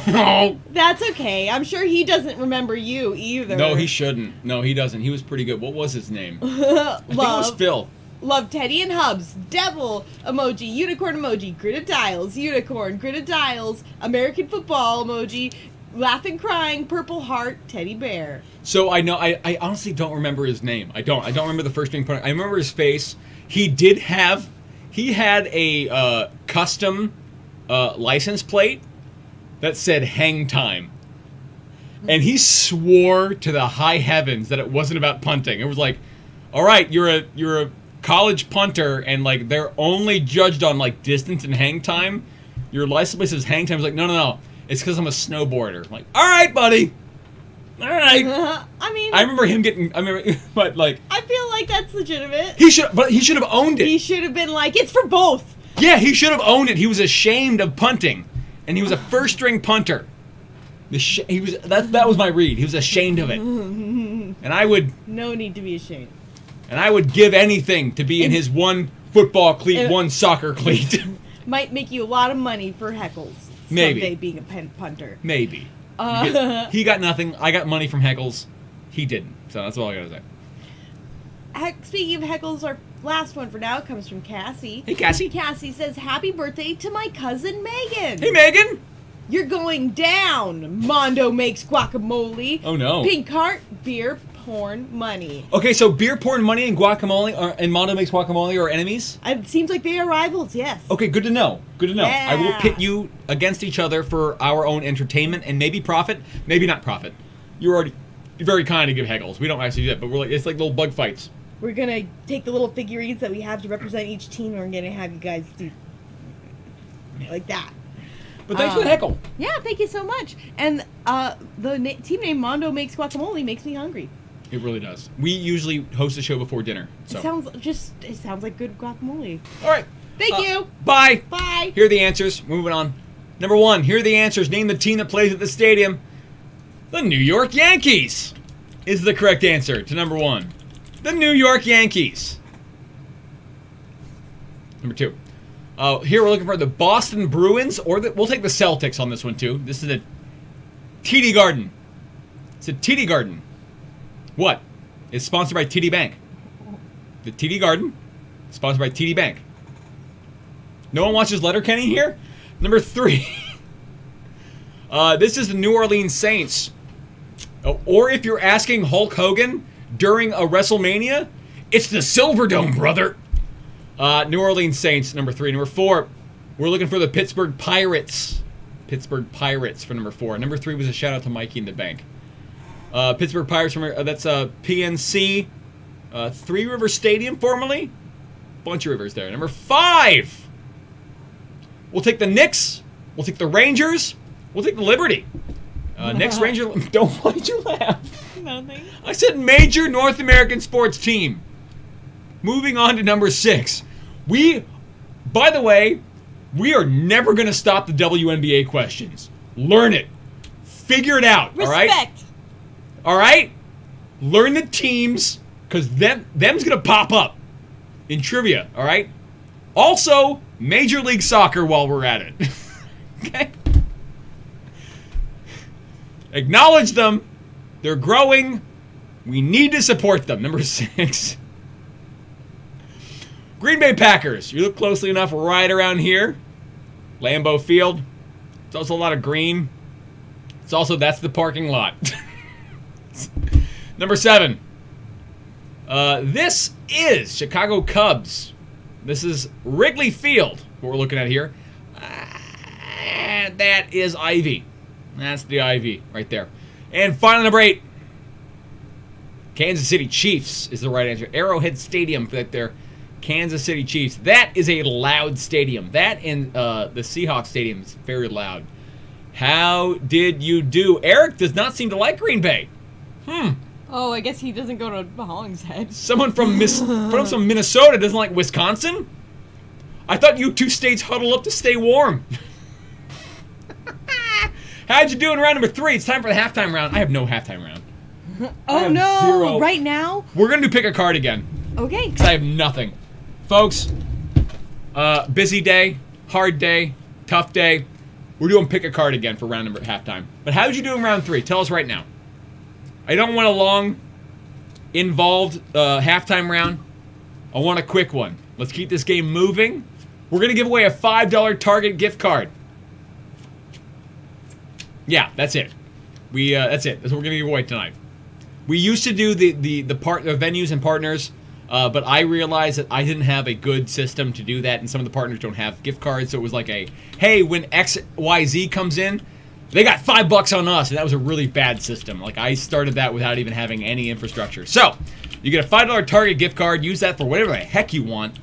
That's okay. I'm sure he doesn't remember you either. No, he shouldn't. No, he doesn't. He was pretty good. What was his name? Love. I think it was Phil. Love Teddy and Hubs. Devil emoji. Unicorn emoji. Grid of dials. Unicorn. Grid of dials. American football emoji. Laughing, crying. Purple heart. Teddy bear. So I know I honestly don't remember his name. I don't remember the first name. I remember his face. He had a custom license plate that said hang time. And he swore to the high heavens that it wasn't about punting. It was like, all right, you're a college punter, and like they're only judged on like distance and hang time. Your license plate says hang time. I was like, no, it's because I'm a snowboarder. I'm like, all right, buddy, all right. I remember him getting. But like, I feel like that's legitimate. He should have owned it. He should have been like, it's for both. Yeah, he should have owned it. He was ashamed of punting, and he was a first-string punter. That was my read. He was ashamed of it, and I would. No need to be ashamed. And I would give anything to be in his one football cleat, one soccer cleat. Might make you a lot of money for heckles. Maybe. Someday being a punter. Maybe. He got nothing. I got money from heckles. He didn't. So that's all I gotta say. Speaking of heckles, our last one for now comes from Cassie. Hey, Cassie. Cassie says, happy birthday to my cousin Megan. Hey, Megan. You're going down. Mondo makes guacamole. Oh, no. Pink heart, beer, porn, money. Okay, so beer, porn, money, and guacamole, and Mondo makes guacamole are enemies? It seems like they are rivals, yes. Okay, good to know. Good to know. Yeah. I will pit you against each other for our own entertainment and maybe profit. Maybe not profit. You're very kind to give heckles. We don't actually do that, but it's like little bug fights. We're going to take the little figurines that we have to represent each team, and we're going to have you guys do like that. But thanks for the heckle. Yeah, thank you so much. And the team name Mondo Makes Guacamole makes me hungry. It really does. We usually host a show before dinner. So. It sounds like good guacamole. All right. Thank you. Bye. Bye. Here are the answers. Moving on. Number 1, here are the answers. Name the team that plays at the stadium. The New York Yankees is the correct answer to number 1. The New York Yankees. Number 2. Here we're looking for the Boston Bruins, or we'll take the Celtics on this one too. This is a TD Garden. It's a TD Garden. What? It's sponsored by TD Bank. The TD Garden, sponsored by TD Bank. No one watches Letterkenny here? Number 3. This is the New Orleans Saints. Or if you're asking Hulk Hogan during a WrestleMania, it's the Silverdome, brother. New Orleans Saints, number 3. Number 4, we're looking for the Pittsburgh Pirates. Pittsburgh Pirates for number 4. Number 3 was a shout out to Mikey in the bank. Pittsburgh Pirates, that's PNC. Three River Stadium, formerly. Bunch of rivers there. Number 5, we'll take the Knicks. We'll take the Rangers. We'll take the Liberty. Knicks, Ranger. Why'd you laugh? Nothing. I said major North American sports team. Moving on to number 6. By the way, we are never going to stop the WNBA questions. Learn it. Figure it out. Respect. All right? Learn the teams, because them's going to pop up in trivia. All right? Also, Major League Soccer while we're at it. Okay? Acknowledge them. They're growing. We need to support them. Number 6. Green Bay Packers. You look closely enough right around here. Lambeau Field. It's also a lot of green. That's the parking lot. Number 7. This is Chicago Cubs. This is Wrigley Field, what we're looking at here. That is Ivy. That's the Ivy right there. And final number 8. Kansas City Chiefs is the right answer. Arrowhead Stadium right there. Kansas City Chiefs. That is a loud stadium. That and the Seahawks Stadium is very loud. How did you do? Eric does not seem to like Green Bay. Oh, I guess he doesn't go to Hollingshead. Someone from Minnesota doesn't like Wisconsin? I thought you two states huddle up to stay warm. How'd you do in round number 3? It's time for the halftime round. I have no halftime round. Oh no! 0. Right now? We're going to do pick a card again. Okay. Because I have nothing. Folks, busy day, hard day, tough day. We're doing pick a card again for round number halftime. But how did you do in round 3? Tell us right now. I don't want a long, involved halftime round. I I want a quick one. Let's keep this game moving. We're going to give away a $5 Target gift card. Yeah, that's it. That's it. That's what we're going to give away tonight. We used to do the venues and partners, but I realized that I didn't have a good system to do that, and some of the partners don't have gift cards, so it was like hey, when XYZ comes in, they got $5 on us, and that was a really bad system. Like, I started that without even having any infrastructure. So, you get a $5 Target gift card. Use that for whatever the heck you want.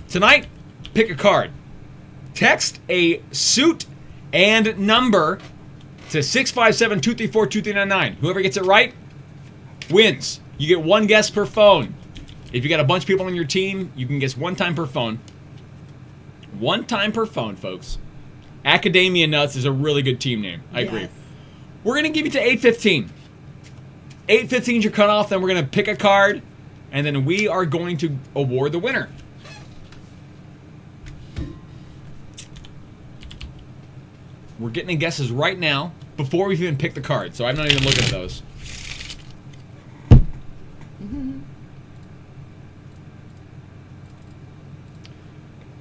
Tonight, pick a card. Text a suit and number to 657-234-2399. Whoever gets it right wins. You get one guess per phone. If you got a bunch of people on your team, you can guess one time per phone. One time per phone, folks. Academia Nuts is a really good team name. I agree. We're going to give you to 8:15. 8:15 is your cutoff. Then we're going to pick a card. And then we are going to award the winner. We're getting the guesses right now before we've even picked the card. So I'm not even looking at those.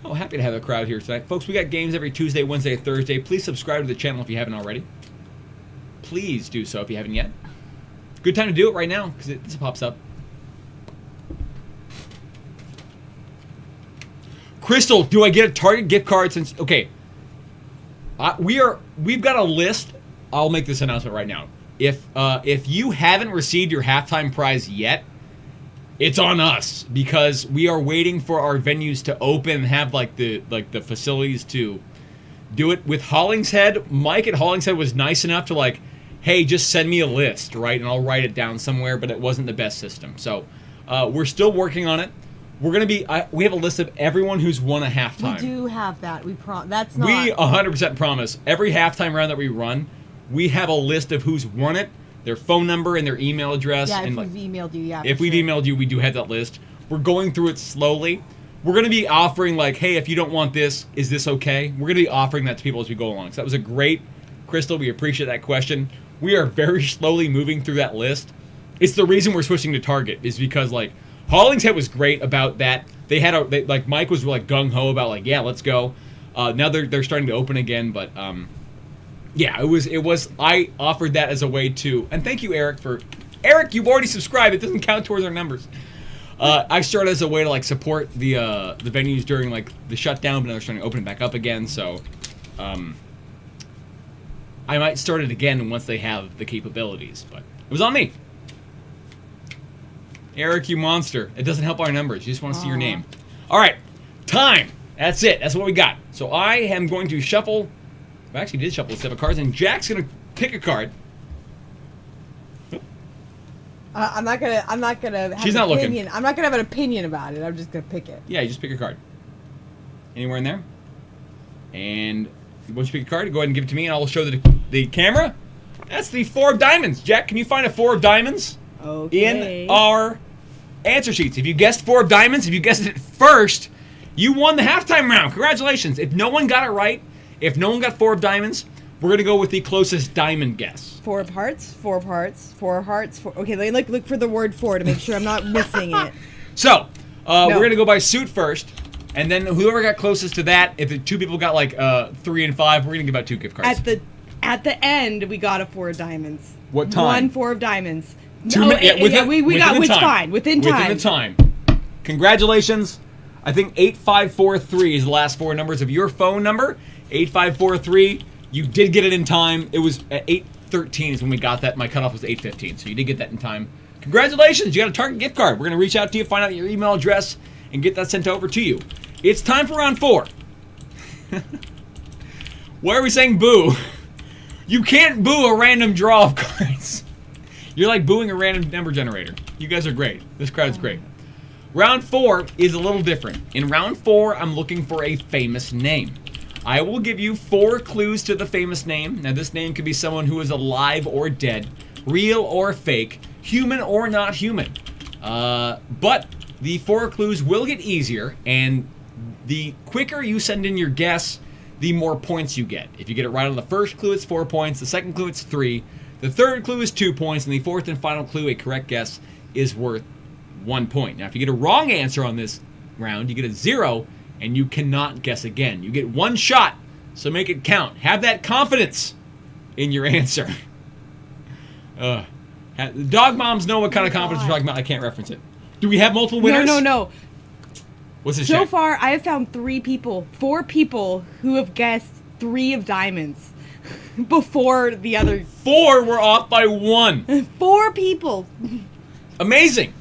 Oh, happy to have a crowd here tonight. Folks, we got games every Tuesday, Wednesday, Thursday. Please subscribe to the channel if you haven't already. Please do so if you haven't yet. Good time to do it right now because this pops up. Crystal, do I get a Target gift card since... Okay. We've got a list. I'll make this announcement right now. If you haven't received your halftime prize yet, it's on us because we are waiting for our venues to open and have the facilities to do it. With Hollingshead, Mike at Hollingshead was nice enough to hey, just send me a list, right? And I'll write it down somewhere, but it wasn't the best system. So we're still working on it. We're gonna be. We have a list of everyone who's won a halftime. We do have that. That's not. We 100% promise. Every halftime round that we run, we have a list of who's won it, their phone number, and their email address. Yeah, and if we've emailed you, yeah. If we've emailed you, we do have that list. We're going through it slowly. We're gonna be offering hey, if you don't want this, is this okay? We're gonna be offering that to people as we go along. So that was a great, Crystal. We appreciate that question. We are very slowly moving through that list. It's the reason we're switching to Target is because Hollingshead was great about that. They had Mike was gung ho about yeah, let's go. Now they're starting to open again, but yeah, it was. I offered that as a way to, and thank you, Eric, you've already subscribed. It doesn't count towards our numbers. I started as a way to support the venues during the shutdown, but now they're starting to open it back up again. So I might start it again once they have the capabilities, but it was on me. Eric, you monster. It doesn't help our numbers. You just want to see your name. All right. Time. That's it. That's what we got. So I am going to shuffle. I actually did shuffle a set of cards, and Jack's going to pick a card. I'm not gonna have She's an not opinion. looking. I'm not gonna have an opinion about it. I'm just gonna pick it. Yeah, you just pick a card. Anywhere in there. And once you pick a card, go ahead and give it to me, and I'll show the camera. That's the 4 of diamonds. Jack, can you find a 4 of diamonds? Okay. In our answer sheets. If you guessed 4 of diamonds, if you guessed it first, you won the halftime round. Congratulations. If no one got it right, if no one got 4 of diamonds, we're going to go with the closest diamond guess. 4 of hearts, 4 of hearts, 4 of hearts. Okay, let me look for the word 4 to make sure I'm not missing it. So, we're going to go by suit first, and then whoever got closest to that, if the 2 people got 3 and 5, we're going to give out 2 gift cards. At the end, we got a 4 of diamonds. What time? 1 4 of diamonds. Within time. Within the time. Congratulations. I think 8543 is the last 4 numbers of your phone number. 8543. You did get it in time. It was at 8:13 is when we got that. My cutoff was 8:15, so you did get that in time. Congratulations. You got a Target gift card. We're going to reach out to you, find out your email address, and get that sent over to you. It's time for round 4. Why are we saying boo? You can't boo a random draw of cards. You're like booing a random number generator. You guys are great. This crowd's great. Round 4 is a little different. In round 4, I'm looking for a famous name. I will give you 4 clues to the famous name. Now, this name could be someone who is alive or dead, real or fake, human or not human. But the 4 clues will get easier, and the quicker you send in your guess, the more points you get. If you get it right on the first clue, it's 4 points. The second clue, it's 3. The third clue is 2 points, and the fourth and final clue, a correct guess, is worth 1 point. Now, if you get a wrong answer on this round, you get a 0, and you cannot guess again. You get 1 shot, so make it count. Have that confidence in your answer. Dog moms know what kind of confidence we're talking about. I can't reference it. Do we have multiple winners? No. What's the So check? far, I have found 4 people who have guessed 3 of diamonds before the other. 4 were off by 1. 4 people. Amazing.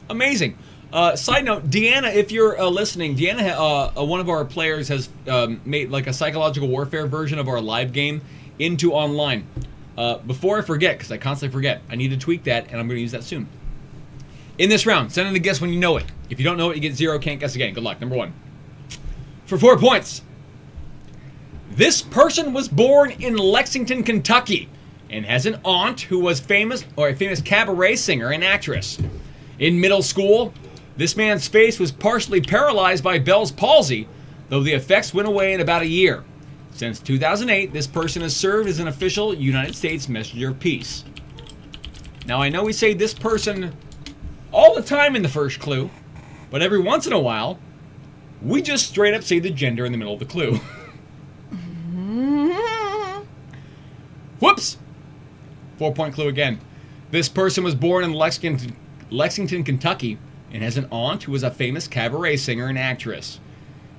Side note, Deanna, if you're listening, Deanna, one of our players, has made like a psychological warfare version of our live game into online. Before I forget, because I constantly forget, I need to tweak that, and I'm going to use that soon. In this round, send in a guess when you know it. If you don't know it, you get 0, can't guess again. Good luck. Number 1. For 4 points. This person was born in Lexington, Kentucky, and has an aunt who was a famous cabaret singer and actress. In middle school, this man's face was partially paralyzed by Bell's palsy, though the effects went away in about a year. Since 2008, this person has served as an official United States Messenger of Peace. Now, I know we say this person all the time in the first clue, but every once in a while, we just straight up say the gender in the middle of the clue. Whoops! 4-point clue again. This person was born in Lexington, Kentucky, and has an aunt who was a famous cabaret singer and actress.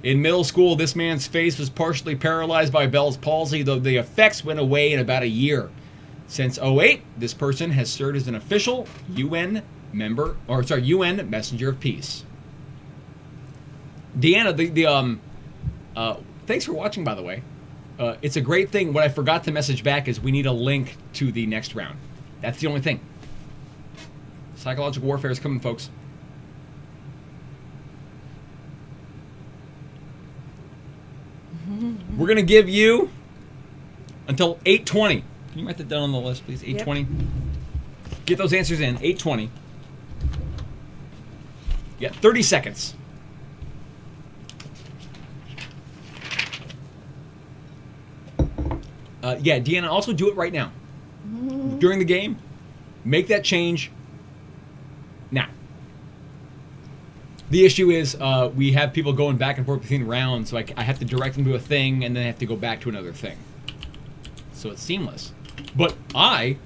In middle school, this man's face was partially paralyzed by Bell's palsy, though the effects went away in about a year. Since 2008, this person has served as an official UN Messenger of Peace. Deanna, thanks for watching, by the way. It's a great thing. What I forgot to message back is we need a link to the next round. That's the only thing. Psychological warfare is coming, folks. We're going to give you until 8:20. Can you write that down on the list, please? 8:20. Yep. Get those answers in. 8:20. Yeah, 30 seconds. Yeah, Deanna, also do it right now. During the game, make that change now. The issue is we have people going back and forth between rounds, so I have to direct them to a thing, and then I have to go back to another thing. So it's seamless. But I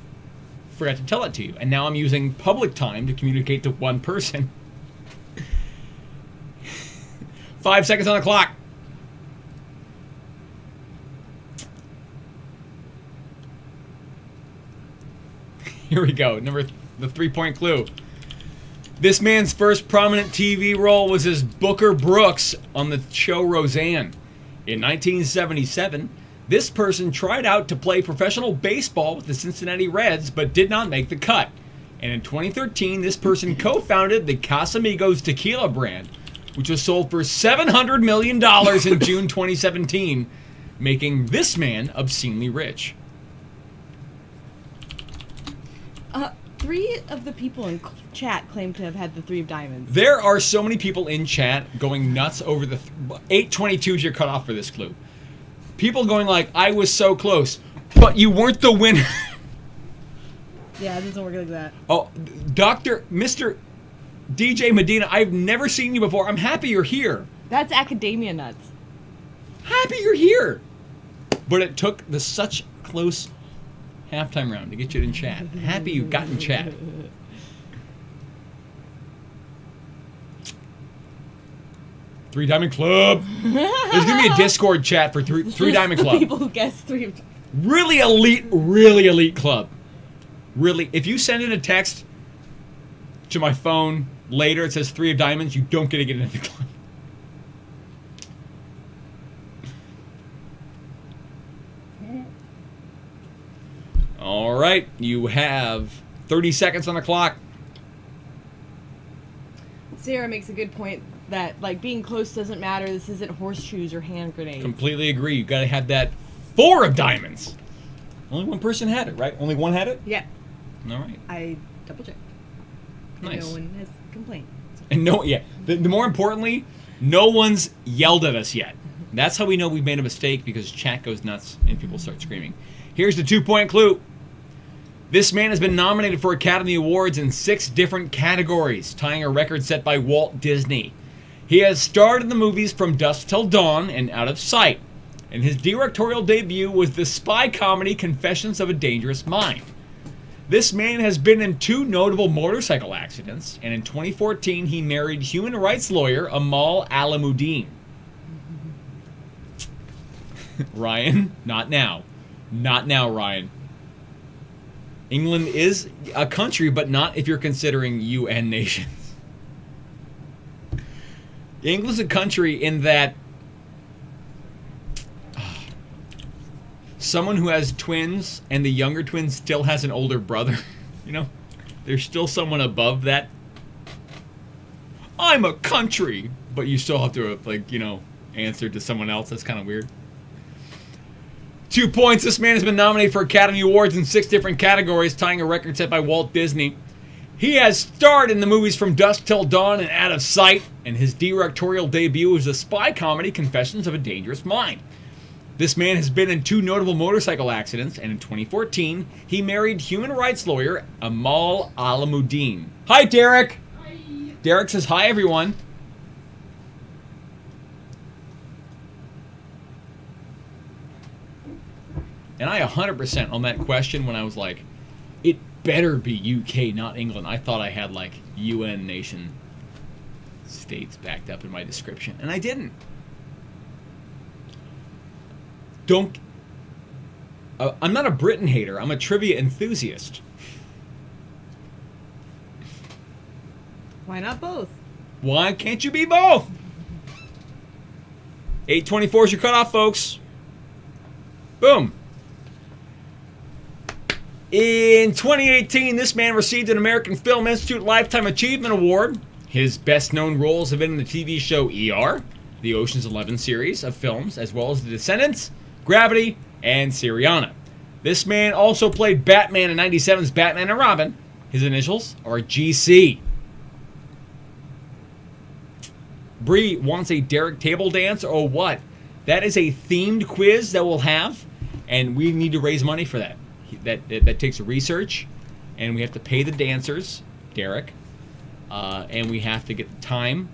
forgot to tell it to you, and now I'm using public time to communicate to one person. 5 seconds on the clock. Here we go. The 3-point clue. This man's first prominent TV role was as Booker Brooks on the show Roseanne. In 1977, this person tried out to play professional baseball with the Cincinnati Reds, but did not make the cut. And in 2013, this person co-founded the Casamigos tequila brand, which was sold for $700 million in June 2017, making this man obscenely rich. 3 of the people in chat claim to have had the 3 of diamonds. There are so many people in chat going nuts over the 8:22 is your cutoff for this clue. People going like, I was so close, but you weren't the winner. Yeah, it doesn't work like that. Oh, Mr. DJ Medina, I've never seen you before. I'm happy you're here. That's academia nuts. Happy you're here. But it took the such close halftime round to get you in chat. Happy you got in chat. Three Diamond Club. There's gonna be a Discord chat for three Diamond Club. People who guess 3 of diamonds. Really elite club. Really, if you send in a text to my phone later, it says 3 of diamonds, you don't get to get into the club. All right, you have 30 seconds on the clock. Sarah makes a good point that, like, being close doesn't matter. This isn't horseshoes or hand grenades. Completely agree. You got to have that 4 of diamonds. Only one person had it, right? Only one had it? Yeah. All right. I double checked. Nice. No one has complained. And the more importantly, no one's yelled at us yet. That's how we know we've made a mistake, because chat goes nuts and people start screaming. Here's the 2-point clue. This man has been nominated for Academy Awards in 6 different categories, tying a record set by Walt Disney. He has starred in the movies From Dusk Till Dawn and Out of Sight, and his directorial debut was the spy comedy Confessions of a Dangerous Mind. This man has been in 2 notable motorcycle accidents, and in 2014 he married human rights lawyer Amal Alamuddin. Ryan, not now. Not now, Ryan. England is a country, but not if you're considering UN nations. England's a country in that someone who has twins and the younger twin still has an older brother, you know, there's still someone above that. I'm a country, but you still have to, like, you know, answer to someone else. That's kind of weird. 2 points. This man has been nominated for Academy Awards in 6 different categories, tying a record set by Walt Disney. He has starred in the movies From Dusk Till Dawn and Out of Sight, and his directorial debut was the spy comedy Confessions of a Dangerous Mind. This man has been in 2 notable motorcycle accidents, and in 2014, he married human rights lawyer Amal Alamuddin. Hi, Derek! Hi. Derek says hi, everyone. And I 100% on that question when I was like, it better be UK, not England. I thought I had, like, UN nation states backed up in my description, and I didn't. I'm not a Britain hater. I'm a trivia enthusiast. Why not both? Why can't you be both? 8:24 is your cutoff, folks. Boom. In 2018, this man received an American Film Institute Lifetime Achievement Award. His best-known roles have been in the TV show ER, the Ocean's 11 series of films, as well as The Descendants, Gravity, and Syriana. This man also played Batman in 97's Batman and Robin. His initials are GC. Bree wants a Derek table dance or what? That is a themed quiz that we'll have, and we need to raise money for that. That takes research, and we have to pay the dancers, Derek, and we have to get the time.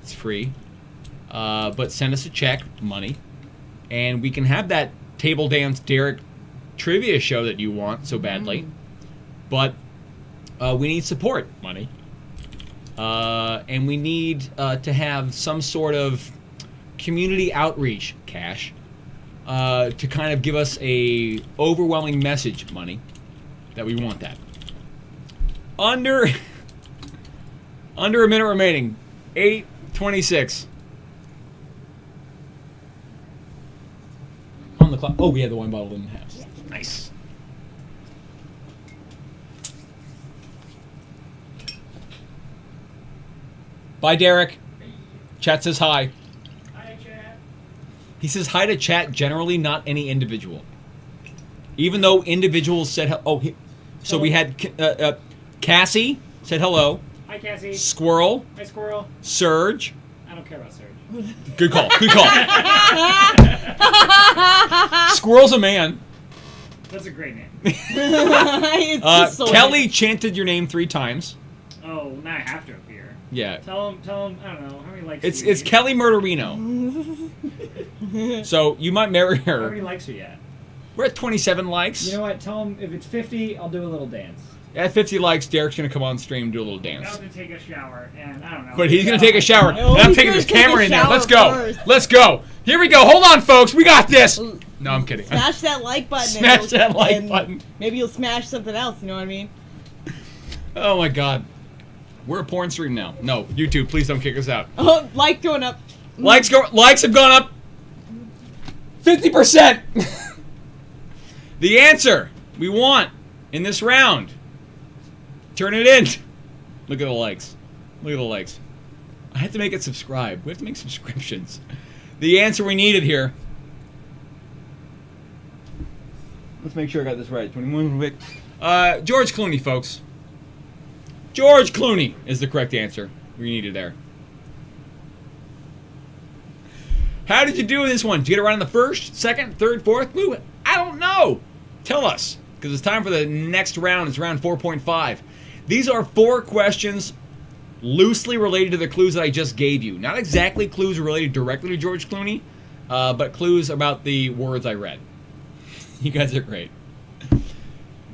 It's free, but send us a check, money, and we can have that table dance Derek trivia show that you want so badly. But we need support, money, and we need to have some sort of community outreach, cash, to kind of give us a overwhelming message, money, that we want that. Under a minute remaining. 8:26. On the clock. Oh, we had the wine bottle in the house. Nice. Bye, Derek. Chat says hi. Hi, chat. He says hi to chat generally, not any individual. Even though individuals said so we had Cassie said hello. Hi, Cassie. Squirrel. Hi, Squirrel. Surge. I don't care about Surge. Good call. Good call. Squirrel's a man. That's a great name. It's just so Kelly chanted your name 3 times. Oh, now I have to appear. Yeah. Tell him, I don't know, how many likes It's do you it's need? Kelly Murderino. So you might marry How her. many likes are you at? We're at 27 likes. You know what? Tell him if it's 50, I'll do a little dance. At 50 likes, Derek's gonna come on stream and do a little I'm dance. about to take a shower, and I don't know. But he's gonna take a shower. Oh, And I'm he's taking gonna this take a camera in there. shower Let's go. first. Let's go. Here we go. Hold on, folks. We got this. No, I'm kidding. Smash that like button. Smash and that like and button. Maybe you'll smash something else. You know what I mean? Oh my God. We're a porn stream now. No, YouTube, please don't kick us out. Oh, like going up. Likes have gone up 50%. The answer we want in this round. Turn it in. Look at the likes. Look at the likes. I have to make it subscribe. We have to make subscriptions. The answer we needed here. Let's make sure I got this right. 21. George Clooney, folks. George Clooney is the correct answer we needed there. How did you do in this one? Did you get it right on the first, second, third, fourth clue? I don't know. Tell us. because it's time for the next round. It's round 4.5. These are 4 questions loosely related to the clues that I just gave you. Not exactly clues related directly to George Clooney, but clues about the words I read. You guys are great.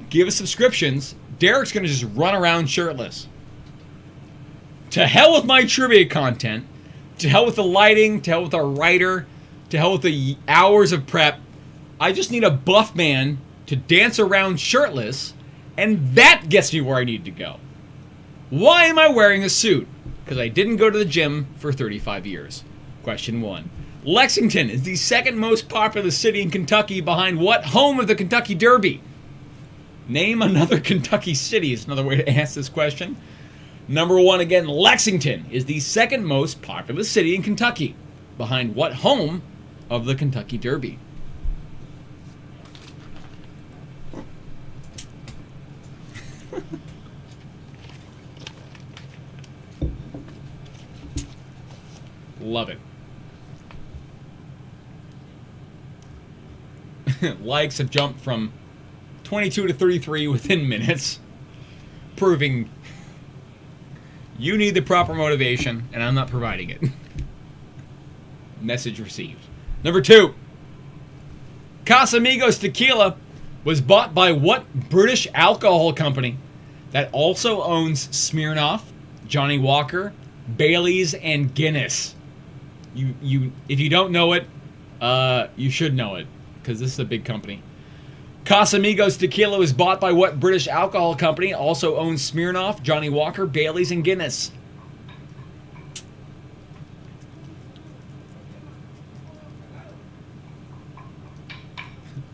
Give us subscriptions. Derek's going to just run around shirtless. To hell with my trivia content. To hell with the lighting. To hell with our writer. To hell with the hours of prep. I just need a buff man to dance around shirtless, and that gets me where I need to go. Why am I wearing a suit? Because I didn't go to the gym for 35 years. Question 1. Lexington is the second most populous city in Kentucky behind what home of the Kentucky Derby? Name another Kentucky city is another way to ask this question. Number 1 again, Lexington is the second most populous city in Kentucky behind what home of the Kentucky Derby? Love it. Likes have jumped from 22 to 33 within minutes, proving you need the proper motivation, and I'm not providing it. Message received. Number 2. Casamigos Tequila was bought by what British alcohol company that also owns Smirnoff, Johnny Walker, Bailey's, and Guinness? If you don't know it, you should know it, because this is a big company. Casamigos Tequila was bought by what British alcohol company also owns Smirnoff, Johnny Walker, Bailey's, and Guinness?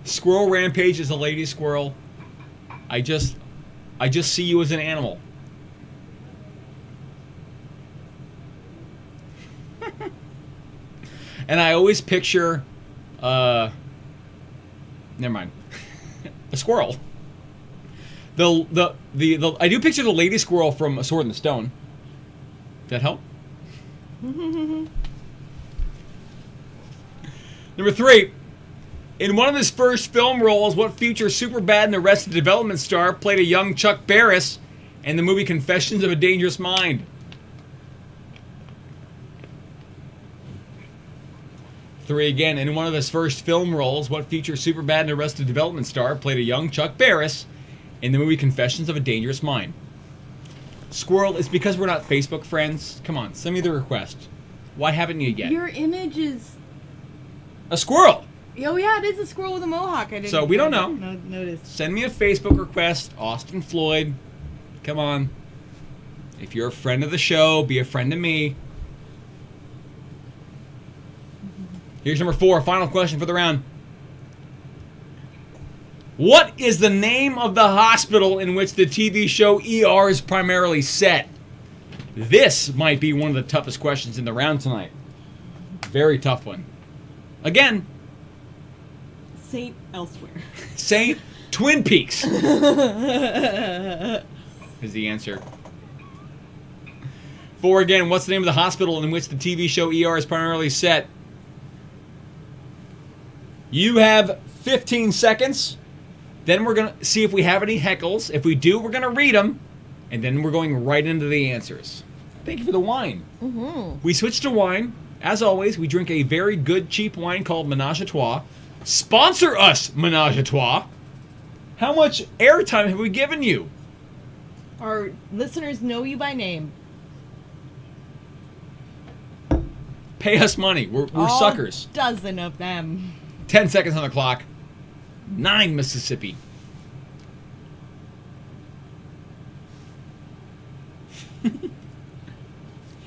Squirrel Rampage is a lady squirrel. I just see you as an animal. And I always picture, never mind, a squirrel. I do picture the lady squirrel from A Sword in the Stone. Does that help? Number 3. In one of his first film roles, what future Superbad and Arrested Development star played a young Chuck Barris in the movie Confessions of a Dangerous Mind? 3 again. In one of his first film roles, what future Superbad and Arrested Development star played a young Chuck Barris in the movie Confessions of a Dangerous Mind? Squirrel, it's because we're not Facebook friends. Come on, send me the request. Why haven't you yet? Your image A squirrel! Oh yeah, it is a squirrel with a mohawk. I didn't. So we don't know. Notice. Send me a Facebook request, Austin Floyd. Come on. If you're a friend of the show, be a friend of me. Here's number 4, final question for the round. What is the name of the hospital in which the TV show ER is primarily set? This might be one of the toughest questions in the round tonight. Very tough one. Again, Saint Elsewhere. Saint Twin Peaks is the answer. 4 again, what's the name of the hospital in which the TV show ER is primarily set? You have 15 seconds. Then we're going to see if we have any heckles. If we do, we're going to read them. And then we're going right into the answers. Thank you for the wine. Mm-hmm. We switched to wine. As always, we drink a very good, cheap wine called Menage a Trois. Sponsor us, Menage a Trois. How much airtime have we given you? Our listeners know you by name. Pay us money. We're All suckers. Dozen of them. 10 seconds on the clock. 9 Mississippi.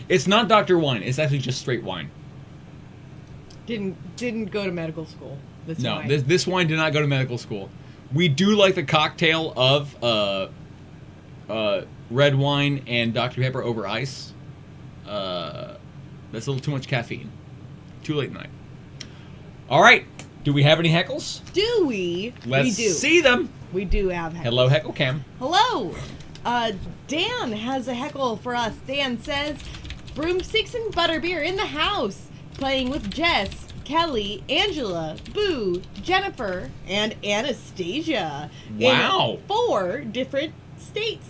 It's not Dr. Wine. It's actually just straight wine. Didn't go to medical school. No, this wine did not go to medical school. We do like the cocktail of red wine and Dr. Pepper over ice. That's a little too much caffeine. Too late night. All right. Do we have any heckles? Do we? Let's we do. see them. We do have heckles. Hello, Heckle Cam. Hello. Dan has a heckle for us. Dan says, broomsticks and butterbeer in the house. Playing with Jess. Kelly, Angela, Boo, Jennifer, and Anastasia. Wow. In 4 different states.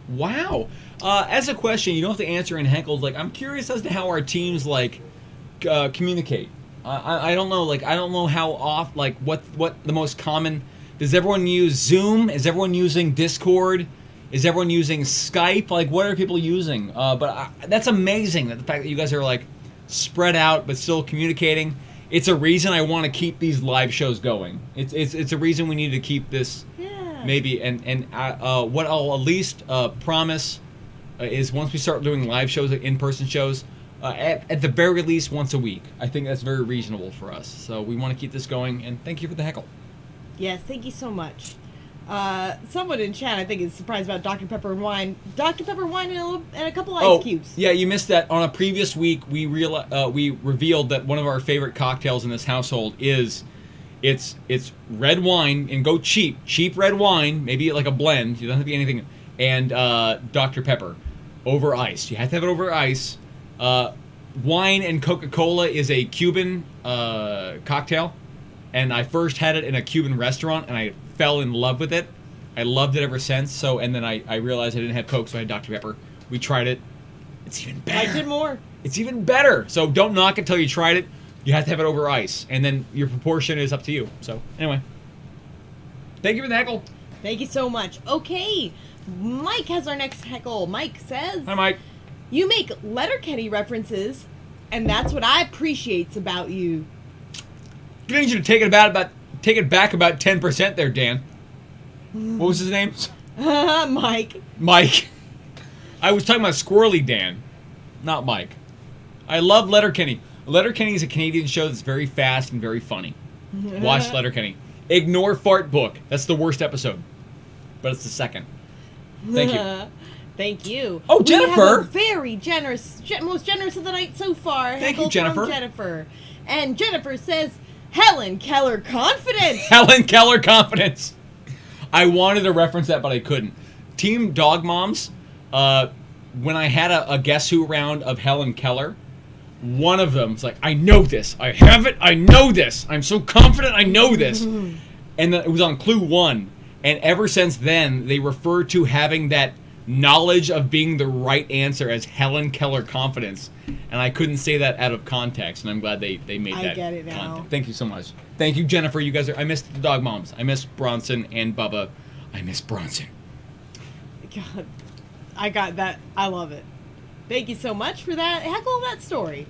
Wow. As a question, you don't have to answer in heckles. Like, I'm curious as to how our teams communicate. I don't know. Like, I don't know how off. Like, what the most common. Does everyone use Zoom? Is everyone using Discord? Is everyone using Skype? Like, what are people using? That's amazing. That the fact that you guys are like spread out but still communicating. It's a reason I want to keep these live shows going. It's a reason we need to keep this. Yeah. Maybe what I'll at least promise is once we start doing live shows, like in-person shows, at the very least once a week. I think that's very reasonable for us. So we want to keep this going, and thank you for the heckle. Yes, thank you so much. Someone in chat, I think, is surprised about Dr. Pepper and wine. Dr. Pepper wine and a couple ice cubes. Yeah, you missed that. On a previous week, we revealed that one of our favorite cocktails in this household is it's red wine, and go cheap red wine, maybe like a blend. You don't have to be anything, and Dr. Pepper over ice. You have to have it over ice. Wine and Coca-Cola is a Cuban cocktail. And I first had it in a Cuban restaurant, and I fell in love with it. I loved it ever since. So, and then I realized I didn't have Coke, so I had Dr. Pepper. We tried it. It's even better. Liked it more. It's even better. So don't knock it till you tried it. You have to have it over ice, and then your proportion is up to you. So anyway, thank you for the heckle. Thank you so much. Okay, Mike has our next heckle. Mike says, Hi, Mike. "You make Letterkenny references, and that's what I appreciates about you." I need you to take it back about 10% there, Dan. What was his name? Mike. Mike. I was talking about Squirrely Dan, not Mike. I love Letterkenny. Letterkenny is a Canadian show that's very fast and very funny. Watch Letterkenny. Ignore Fart Book. That's the worst episode, but it's the second. Thank you. Thank you. Oh, Jennifer. We have a very generous, most generous of the night so far. Thank you, Heckle Jennifer. from Jennifer. And Jennifer says, Helen Keller Confidence. Helen Keller Confidence. I wanted to reference that, but I couldn't. Team Dog Moms, when I had a Guess Who round of Helen Keller, one of them was like, I know this. I have it. I know this. I'm so confident I know this. And then it was on Clue 1. And ever since then, they refer to having that knowledge of being the right answer as Helen Keller Confidence. And I couldn't say that out of context, and I'm glad they made that. I get it now. Context. Thank you so much. Thank you, Jennifer. You guys I missed the Dog Moms. I miss Bronson and Bubba. I miss Bronson. God, I got that. I love it. Thank you so much for that heckle, that story.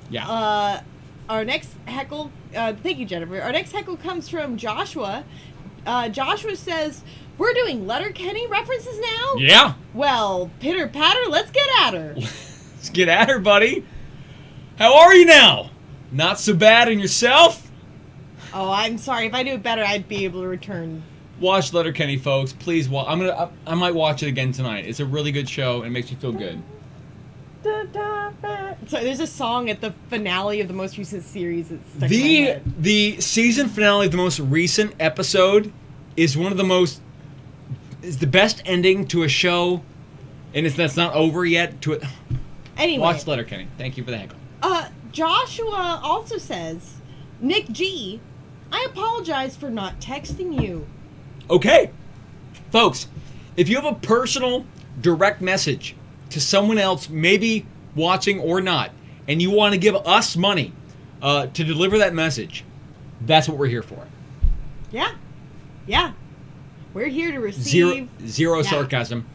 Yeah. Our next heckle, thank you, Jennifer. Our next heckle comes from Joshua. Joshua says, we're doing Letterkenny references now? Yeah. Well, pitter patter, let's get at her. Let's get at her, buddy. How are you now? Not so bad in yourself? Oh, I'm sorry. If I do it better, I'd be able to return. Watch Letterkenny, folks. Please watch. I might watch it again tonight. It's a really good show and it makes me feel good. So there's a song at the finale of the most recent series that's stuck in my head. The season finale of the most recent episode is is the best ending to a show, and that's not over yet. Anyway, watch Letterkenny. Thank you for the heckle. Joshua also says, Nick G, I apologize for not texting you. Okay, folks, if you have a personal direct message to someone else, maybe watching or not, and you want to give us money to deliver that message, that's what we're here for. Yeah. We're here to receive... Zero sarcasm.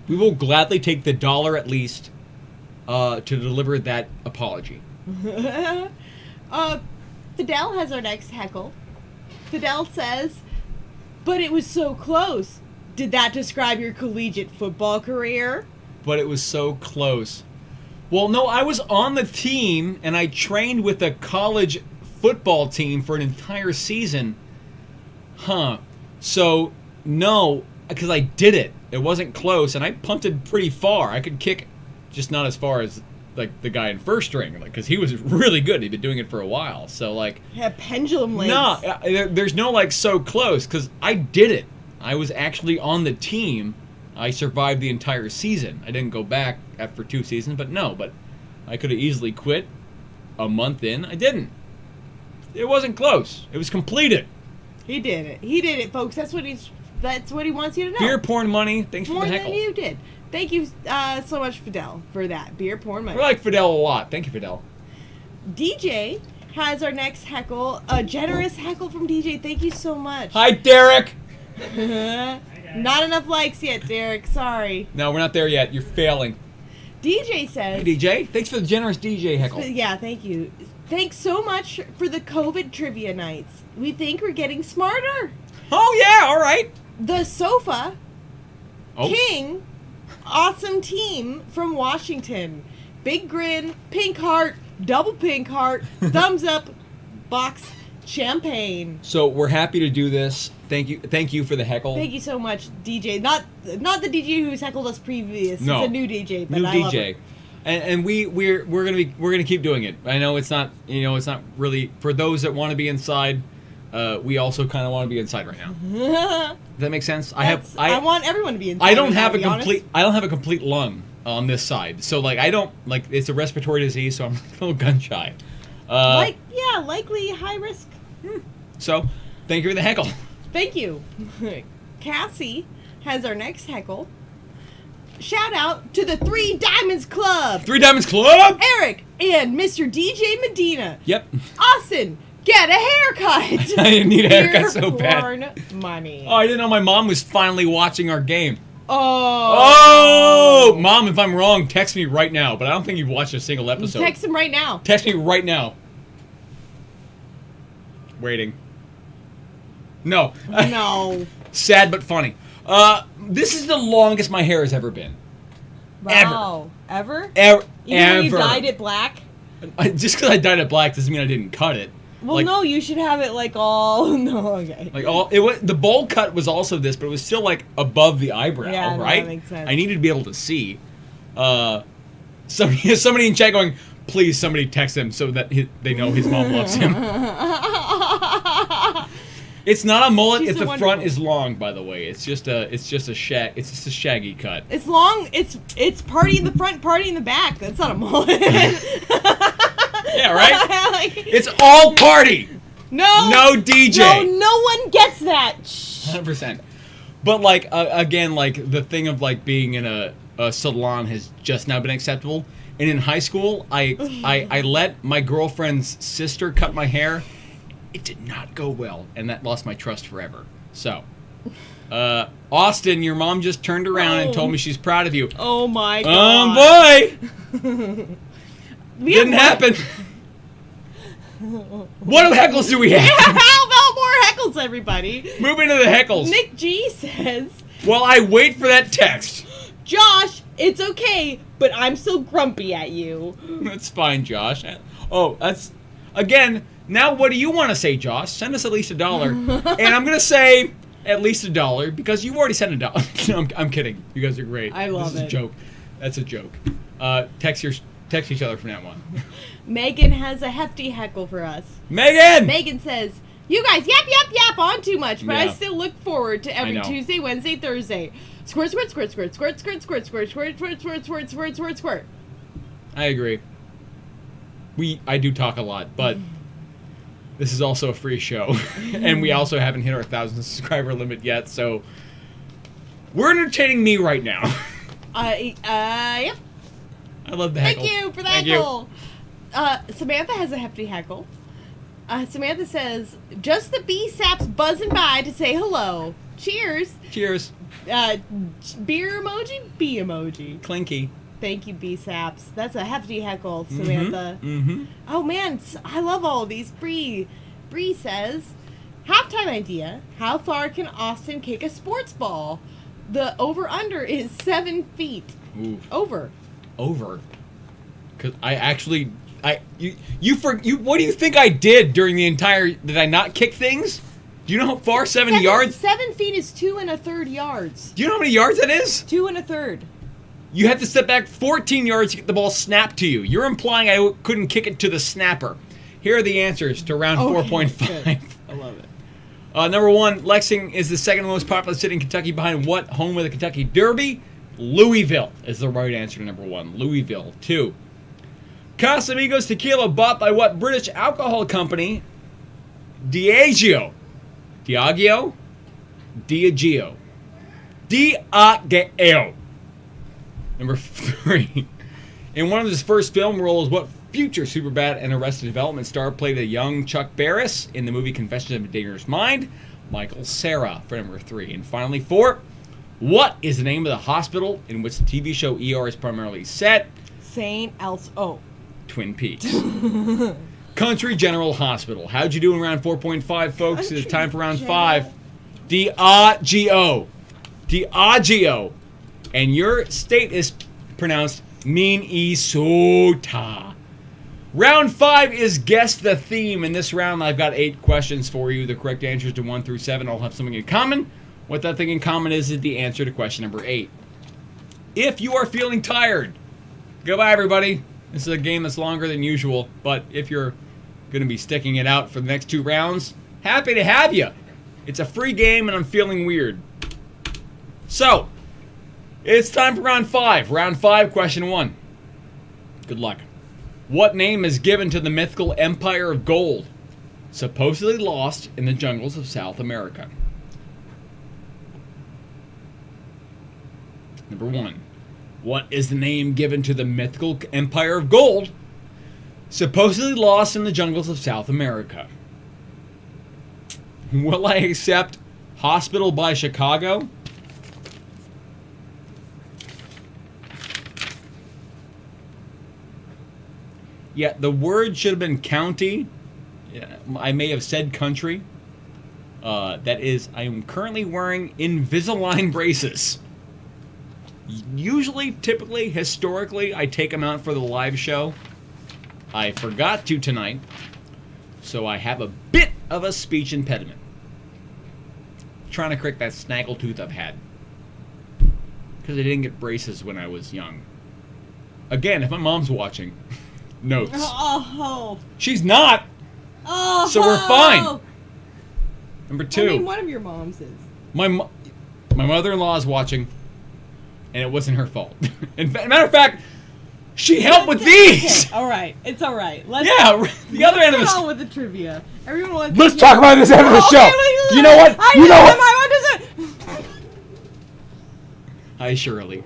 We will gladly take the $1 at least to deliver that apology. Fidel has our next heckle. Fidel says, but it was so close. Did that describe your collegiate football career? But it was so close. Well, no, I was on the team, and I trained with a college football team for an entire season. So, no, because I did it. It wasn't close, and I punted pretty far. I could kick, just not as far as, like, the guy in first string, because he was really good. He'd been doing it for a while. So, like... Yeah, pendulum legs. No, there's no, like, so close, because I did it. I was actually on the team. I survived the entire season. I didn't go back after 2 seasons, but I could have easily quit a month in. I didn't. It wasn't close. It was completed. He did it. He did it, folks. That's what he wants you to know. Beer porn money. Thanks More for the than heckle. you did. Thank you so much, Fidel, for that. Beer porn money. We like Fidel a lot. Thank you, Fidel. DJ has our next heckle. A generous heckle from DJ. Thank you so much. Hi, Derek. Not enough likes yet, Derek. Sorry. No, we're not there yet. You're failing. DJ says... Hey, DJ. Thanks for the generous DJ heckle. Yeah, thank you. Thanks so much for the COVID trivia nights. We think we're getting smarter. Oh, yeah. All right. The Sofa Oh. King awesome team from Washington. Big grin, pink heart, double pink heart, thumbs up, box, champagne. So we're happy to do this. Thank you for the heckle. Thank you so much, DJ. Not the DJ who's heckled us previous. No. It's a new DJ, but New I DJ. love it. And we're gonna keep doing it. I know it's not really for those that want to be inside. We also kind of want to be inside right now. Does that make sense? I want everyone to be inside. I don't right now, have to a be honest. complete I don't have a complete lung on this side. So like I don't like it's a respiratory disease, so I'm a little gun shy. Likely high risk. So thank you for the heckle. Thank you. Cassie has our next heckle. Shout out to the Three Diamonds Club. Three Diamonds Club. Eric and Mr. DJ Medina. Yep. Austin, get a haircut. I need a haircut Beer so bad. porn money. Oh, I didn't know my mom was finally watching our game. Oh. Oh, Mom, if I'm wrong, text me right now. But I don't think you've watched a single episode. Text him right now. Text me right now. Waiting. No. No. Sad but funny. This is the longest my hair has ever been. Wow. Ever? Ever. Even when you dyed it black? Just because I dyed it black doesn't mean I didn't cut it. Well, no, you should have it like all. No, okay. Like all it was, the bowl cut was also this, but it was still like above the eyebrow, Yeah, no, right? that makes sense. I needed to be able to see. Somebody in chat going, please, somebody text him so that they know his mom loves him. It's not a mullet. She's It's so the wonderful. front is long, by the way. It's just a shaggy cut. It's long. It's party in the front, party in the back. That's not a mullet. Yeah, right? Like, It's all party. no DJ. No one gets that. Shh. 100%. But like again, like the thing of like being in a salon has just now been acceptable. And in high school, I let my girlfriend's sister cut my hair. It did not go well, and that lost my trust forever. So, Austin, your mom just turned around and told me she's proud of you. Oh my Oh god. boy! Didn't happen. What heckles do we have? How about more heckles, everybody? Moving to the heckles. Nick G says, While I wait for that text. Josh, it's okay, but I'm still grumpy at you. That's fine, Josh. Oh, that's again. Now, what do you want to say, Josh? Send us at least $1, and I'm gonna say at least $1 because you already sent $1. No, I'm kidding. You guys are great. I love this is it. a joke. That's a joke. Text each other from now on. Megan has a hefty heckle for us. Megan. Megan says, you guys yap on too much, but I Yeah. still look forward to every know. Tuesday, Wednesday, Thursday. Squirt, squirt, squirt, squirt, squirt, squirt, squirt, squirt, squirt, squirt, squirt, squirt, squirt, squirt, squirt. I agree. I do talk a lot, but this is also a free show, and we also haven't hit our 1,000 subscriber limit yet. So we're entertaining me right now. Yep. I love the heckle. Thank you for the Thank heckle. Samantha has a hefty heckle. Samantha says, just the B-saps buzzing by to say hello. Cheers. Cheers. Beer emoji, B emoji. Clinky. Thank you, B-saps. That's a hefty heckle, Samantha. Mm-hmm. Oh man, I love all of these. Bree says, halftime idea. How far can Austin kick a sports ball? The over/under is 7 feet. Ooh. Over. Because I actually, what do you think I did during the entire? Did I not kick things? Do you know how far 7 yards? 7 feet is 2 1/3 yards. Do you know how many yards that is? 2 1/3. You had to step back 14 yards to get the ball snapped to you. You're implying I couldn't kick it to the snapper. Here are the answers to round 4.5. I love it. Number 1, Lexington is the second most popular city in Kentucky behind what? Home of the Kentucky Derby? Louisville is the right answer to number 1. Louisville. 2, Casamigos tequila bought by what British alcohol company Diageo. Diageo? Diageo. Diageo. Number 3. In one of his first film roles, what future Superbad and Arrested Development star played a young Chuck Barris in the movie Confessions of a Dangerous Mind? Michael Cera for number 3. And finally, 4. What is the name of the hospital in which the TV show ER is primarily set? St. Elso. Twin Peaks. Country General Hospital. How'd you do in round 4.5, folks? It's time for round 5. Diageo. Diageo. And your state is pronounced Minnesota. Round 5 is Guess the Theme. In this round, I've got 8 questions for you. The correct answers to 1 through 7 all have something in common. What that thing in common is the answer to question number 8. If you are feeling tired, goodbye, everybody. This is a game that's longer than usual, but if you're going to be sticking it out for the next 2 rounds, happy to have you. It's a free game, and I'm feeling weird. So, it's time for round 5. Round 5, question 1. Good luck. What name is given to the mythical Empire of Gold, supposedly lost in the jungles of South America? Number 1. What is the name given to the mythical Empire of Gold, supposedly lost in the jungles of South America? Will I accept Hospital by Chicago? Yeah, the word should have been county. Yeah, I may have said country. That is, I am currently wearing Invisalign braces. Usually, typically, historically, I take them out for the live show. I forgot to tonight, so I have a bit of a speech impediment. Trying to correct that snaggletooth I've had. Because I didn't get braces when I was young. Again, if my mom's watching, notes. Oh. She's not! Oh. So we're fine. Number 2. I mean, one of your moms is. My mother-in-law is watching, and it wasn't her fault. Matter of fact, she helped with these! Okay. Alright, it's alright. The other end of Let's the... get on with the trivia. Everyone wants Let's talk about this end of the show! Wait, You know what? You know what? I want to say. Hi, Shirley.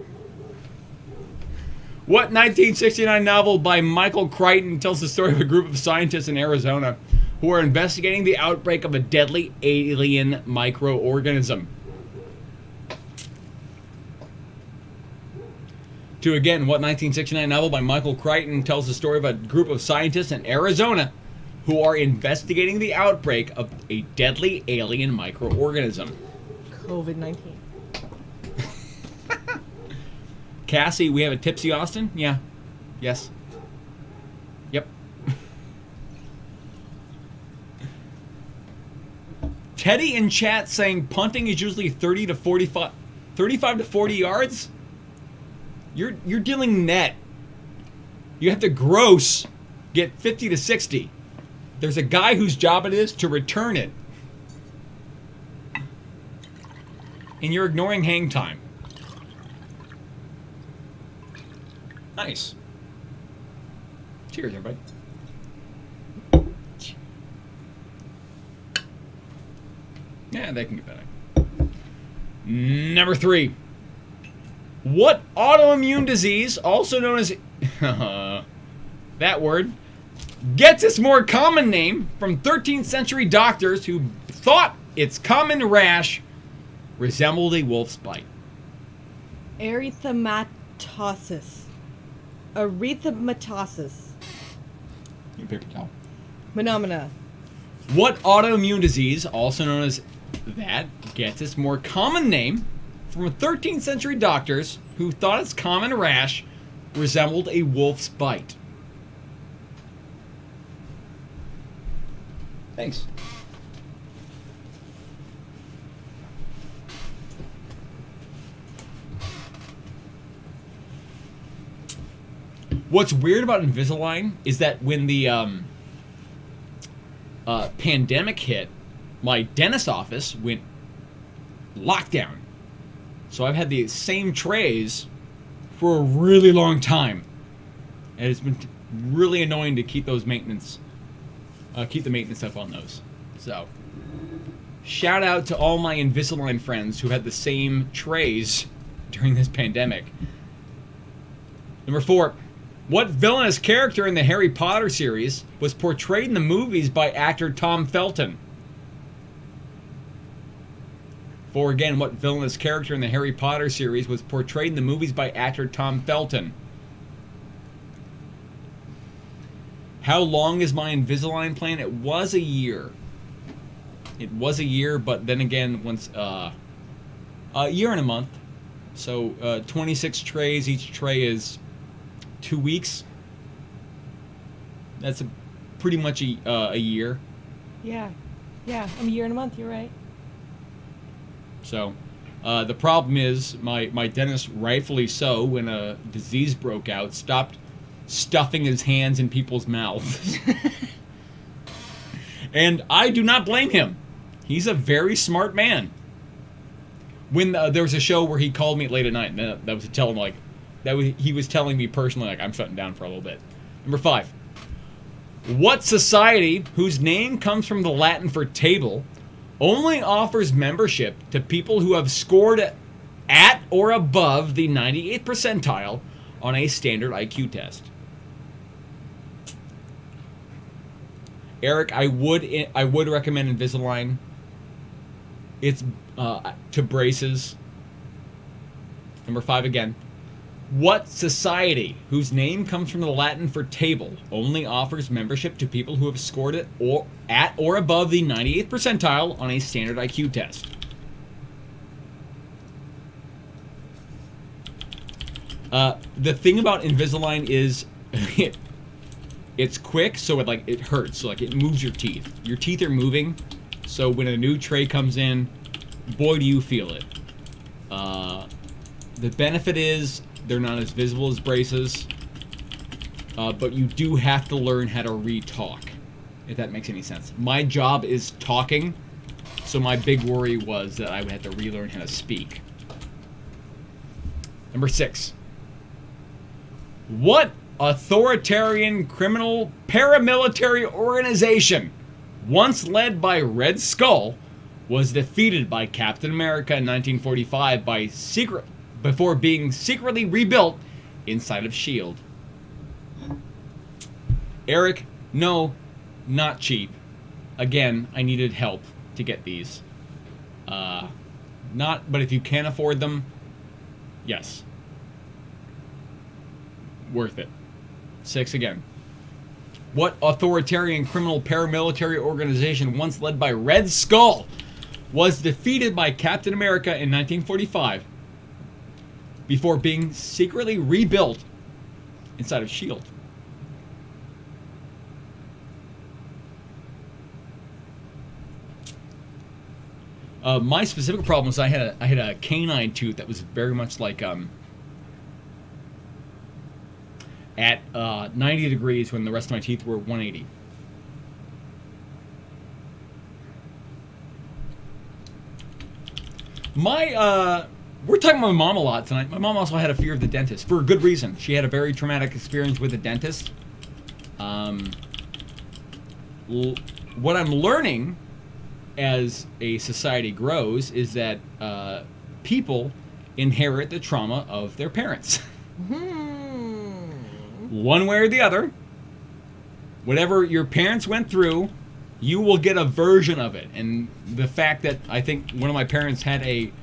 What 1969 novel by Michael Crichton tells the story of a group of scientists in Arizona who are investigating the outbreak of a deadly alien microorganism? To again, what 1969 novel by Michael Crichton tells the story of a group of scientists in Arizona who are investigating the outbreak of a deadly alien microorganism? COVID-19. Cassie, we have a tipsy Austin? Yeah. Yes. Yep. Teddy in chat saying punting is usually 35 to 40 yards? You're dealing net. You have to gross get 50 to 60. There's a guy whose job it is to return it. And you're ignoring hang time. Nice. Cheers, everybody. Yeah, they can get better. Number 3. What autoimmune disease, also known as... that word, gets its more common name from 13th century doctors who thought its common rash resembled a wolf's bite? Erythematosus. Erythematosus. You paper towel. Phenomena. What autoimmune disease, also known as that, gets its more common name from 13th century doctors who thought its common rash resembled a wolf's bite? Thanks. What's weird about Invisalign is that when the pandemic hit, my dentist office went lockdown. So I've had the same trays for a really long time. And it's been really annoying to keep those maintenance, keep the maintenance up on those. So, shout out to all my Invisalign friends who had the same trays during this pandemic. Number 4. What villainous character in the Harry Potter series was portrayed in the movies by actor Tom Felton? 4 again, what villainous character in the Harry Potter series was portrayed in the movies by actor Tom Felton? How long is my Invisalign plan? It was a year. It was a year, but then again, once a year and a month. So 26 trays. Each tray is 2 weeks. That's pretty much a year. Yeah. I'm a year and a month. You're right. So the problem is my dentist, rightfully so, when a disease broke out, stopped stuffing his hands in people's mouths. And I do not blame him. He's a very smart man. When there was a show where he called me late at night, and that was to tell him, like, he was telling me personally, like, I'm shutting down for a little bit. Number 5. What society, whose name comes from the Latin for table, only offers membership to people who have scored at or above the 98th percentile on a standard IQ test? Eric, I would recommend Invisalign. It's to braces. Number 5 again. What society, whose name comes from the Latin for table, only offers membership to people who have scored it at or above the 98th percentile on a standard IQ test? The thing about Invisalign is it's quick, so it hurts. So it moves your teeth. Your teeth are moving, so when a new tray comes in, boy do you feel it. The benefit is they're not as visible as braces, but you do have to learn how to re-talk, if that makes any sense. My job is talking, so my big worry was that I would have to relearn how to speak. Number 6. What authoritarian criminal paramilitary organization, once led by Red Skull, was defeated by Captain America in 1945 before being secretly rebuilt inside of S.H.I.E.L.D.? Eric, no, not cheap. Again, I needed help to get these. But if you can't afford them, yes. Worth it. 6 again. What authoritarian criminal paramilitary organization, once led by Red Skull, was defeated by Captain America in 1945 before being secretly rebuilt inside of S.H.I.E.L.D.? My specific problem was I had a canine tooth that was very much like at 90 degrees when the rest of my teeth were 180. We're talking about my mom a lot tonight. My mom also had a fear of the dentist for a good reason. She had a very traumatic experience with the dentist. What I'm learning as a society grows is that people inherit the trauma of their parents. One way or the other. Whatever your parents went through, you will get a version of it. And the fact that I think one of my parents had a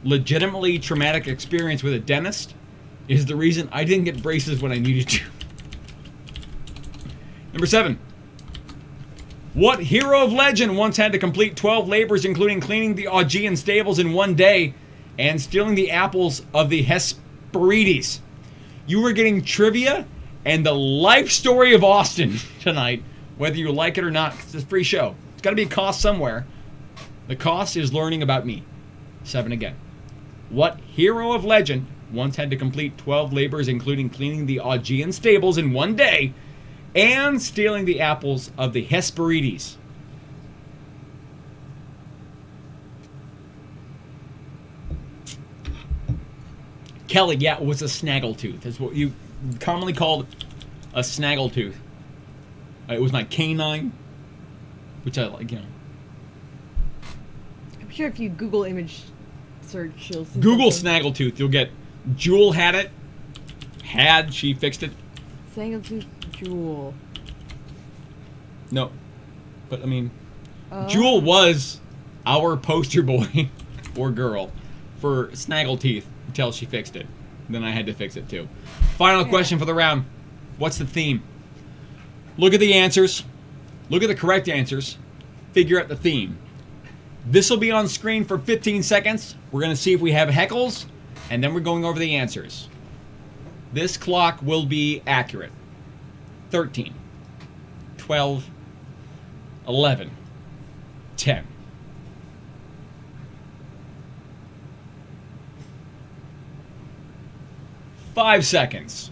legitimately traumatic experience with a dentist is the reason I didn't get braces when I needed to. Number 7. What hero of legend once had to complete 12 labors, including cleaning the Augean stables in one day and stealing the apples of the Hesperides? You were getting trivia and the life story of Austin tonight, whether you like it or not. It's a free show. It's got to be a cost somewhere. The cost is learning about me. 7 again. What hero of legend once had to complete 12 labors, including cleaning the Augean stables in one day and stealing the apples of the Hesperides? Kelly, yeah, it was a snaggletooth. That's what you commonly called a snaggletooth. It was my canine. which I like, I'm sure if you Google image search, you'll see Google something. snaggletooth. You'll get Jewel had it. She fixed it. Snaggletooth Jewel. No. But, I mean, Oh. Jewel was our poster boy or girl for snaggleteeth until she fixed it. Then I had to fix it, too. Final question for the round. What's the theme? Look at the answers. Look at the correct answers. Figure out the theme. This will be on screen for 15 seconds. We're going to see if we have heckles, and then we're going over the answers. This clock will be accurate. 13, 12, 11, 10. Five seconds.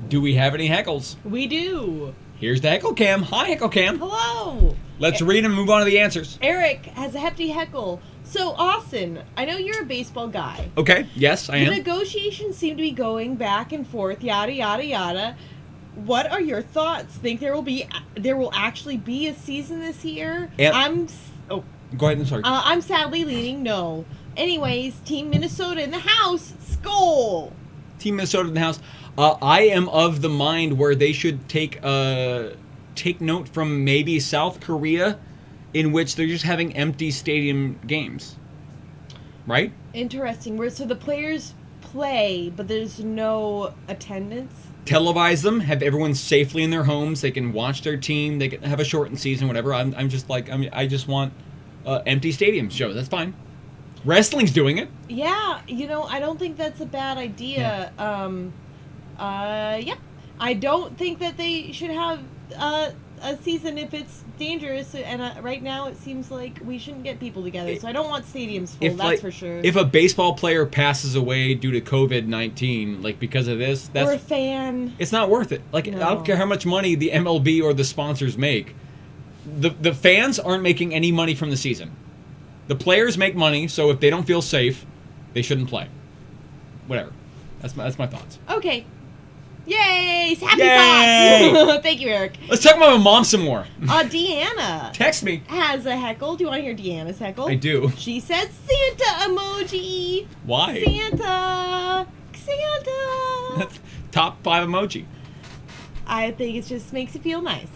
Do we have any heckles? We do. Here's the heckle cam. Hi, heckle cam. Hello. Let's read and move on to the answers. Eric has a hefty heckle. So, Austin, I know you're a baseball guy. Okay, yes, I The am. negotiations seem to be going back and forth, yada, yada, yada. What are your thoughts? Think there will actually be a season this year? And- Go ahead, I'm sorry. I'm sadly leaning no. Anyways, Team Minnesota in the house. Skol! Team Minnesota in the house. I am of the mind where they should take note from maybe South Korea, in which they're just having empty stadium games. Right? Interesting. So the players play, but there's no attendance? Televise them, have everyone safely in their homes. They can watch their team. They can have a shortened season, whatever. I just want empty stadium shows. That's fine. Wrestling's doing it. Yeah, I don't think that's a bad idea. Yep. I don't think that they should have a season if it's dangerous, and right now it seems like we shouldn't get people together, so I don't want stadiums full, that's for sure. If a baseball player passes away due to COVID-19, like because of this, or a fan. it's not worth it. Like, No. I don't care how much money the MLB or the sponsors make. The fans aren't making any money from the season. The players make money, so if they don't feel safe, they shouldn't play. Whatever. That's my thoughts. Okay. Yay! Happy Yay! thoughts! Thank you, Eric. Let's talk about my mom some more. Deanna Text me. has a heckle. Do you want to hear Deanna's heckle? I do. She says Santa emoji. Why? Santa. That's top 5 emoji. I think it just makes you feel nice.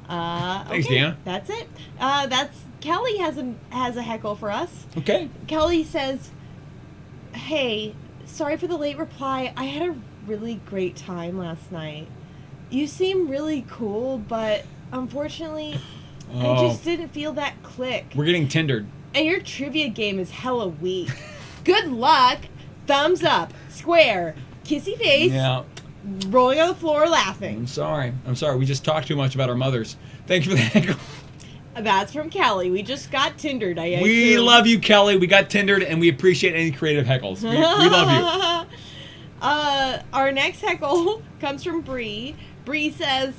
Thanks, okay, Deanna. That's it. That's Kelly has a heckle for us. Okay. Kelly says, "Hey, sorry for the late reply. I had a really great time last night. You seem really cool, but unfortunately, I just didn't feel that click. We're getting Tindered. And your trivia game is hella weak. Good luck. Thumbs up. Square. Kissy face. Yeah. Rolling on the floor laughing." I'm sorry. We just talked too much about our mothers. Thank you for the heckle. That's from Kelly. We just got Tindered. We love you, Kelly. We got Tindered, and we appreciate any creative heckles. We love you. Our next heckle comes from Bree. Bree says,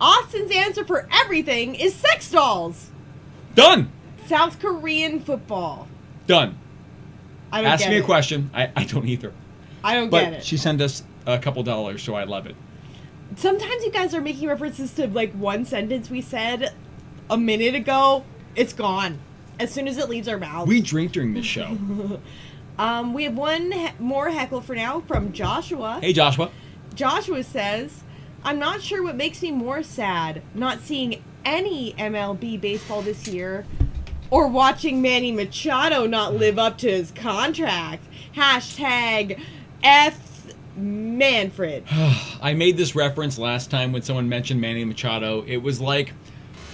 "Austin's answer for everything is sex dolls. Done. South Korean football." Done. I don't Ask get me it. a question. I don't either. I don't get But it. she sent us a couple dollars, so I love it. Sometimes you guys are making references to like one sentence we said a minute ago. It's gone as soon as it leaves our mouths. We drink during this show. We have one more heckle for now from Joshua. Hey, Joshua. Joshua says, "I'm not sure what makes me more sad, not seeing any MLB baseball this year, or watching Manny Machado not live up to his contract. Hashtag F Manfred." I made this reference last time when someone mentioned Manny Machado. It was like,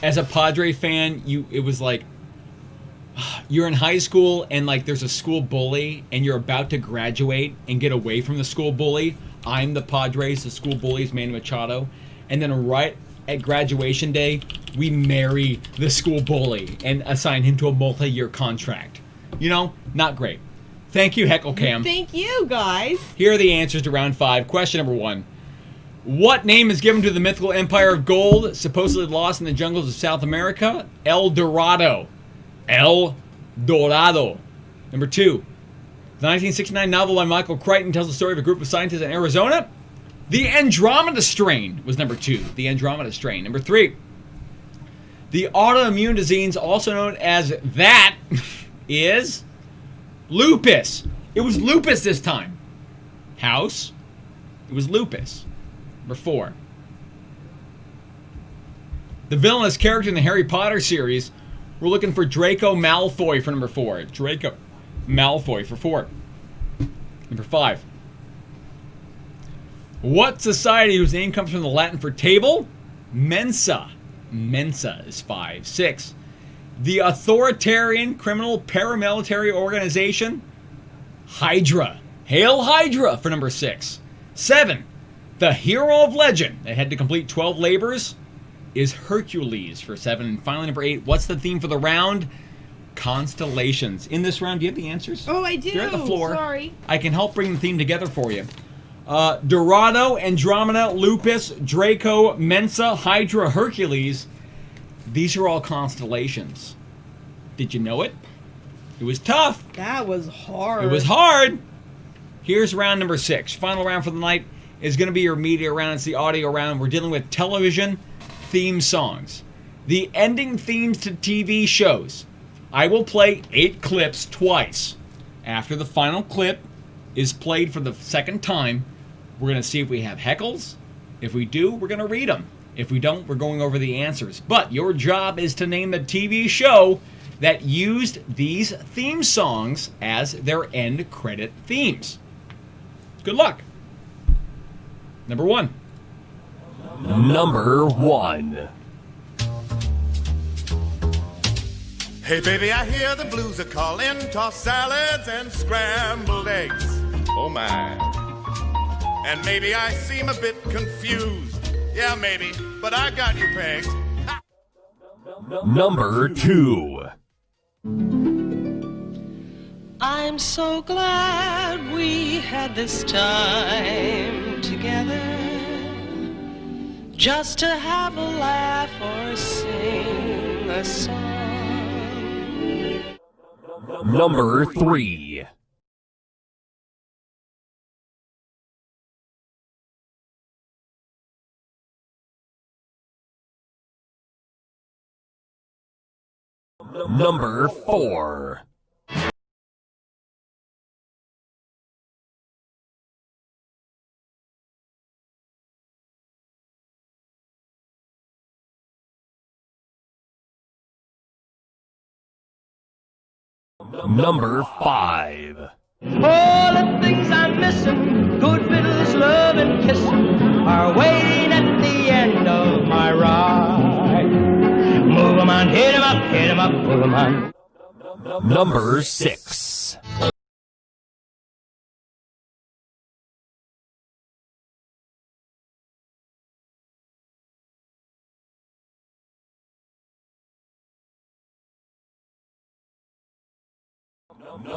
as a Padre fan, it was like, you're in high school and like there's a school bully and you're about to graduate and get away from the school bully. I'm the Padres, the school bully is Manny Machado. And then right at graduation day, we marry the school bully and assign him to a multi-year contract. Not great. Thank you, Heckle Cam. Thank you, guys. Here are the answers to round 5. Question number 1. What name is given to the mythical empire of gold, supposedly lost in the jungles of South America? El Dorado. El Dorado. Number 2. The 1969 novel by Michael Crichton tells the story of a group of scientists in Arizona. The Andromeda strain was number 2. The Andromeda strain. Number 3. The autoimmune disease, also known as that, is lupus. It was lupus this time. House. It was lupus. Number 4. The villainous character in the Harry Potter series, we're looking for Draco Malfoy for number 4. Draco Malfoy for 4. Number 5. What society whose name comes from the Latin for table? Mensa. Mensa is 5. 6. The authoritarian criminal paramilitary organization? Hydra. Hail Hydra for number 6. 7. The hero of legend that had to complete 12 labors is Hercules for 7. And finally, number 8. What's the theme for the round? Constellations. In this round, do you have the answers? Oh, I do. They're at the floor. Sorry. I can help bring the theme together for you. Dorado, Andromeda, Lupus, Draco, Mensa, Hydra, Hercules. These are all constellations. Did you know it? It was tough. That was hard. It was hard. Here's round number 6. Final round for the night is going to be your media round. It's the audio round. We're dealing with television theme songs. The ending themes to TV shows. I will play 8 clips twice. After the final clip is played for the second time, we're going to see if we have heckles. If we do, we're going to read them. If we don't, we're going over the answers. But your job is to name the TV show that used these theme songs as their end credit themes. Good luck. Number 1. Number 1. Hey baby, I hear the blues are calling, toss salads and scrambled eggs. Oh my. And maybe I seem a bit confused. Yeah, maybe, but I got you pegged. Number 2. I'm so glad we had this time together, just to have a laugh or sing a song. Number 3. Number 4. Number 5. All the things I'm missing, good riddles, love and kissing, are waiting at the end of my ride. Move 'em on, hit 'em up, move 'em on. Number 6.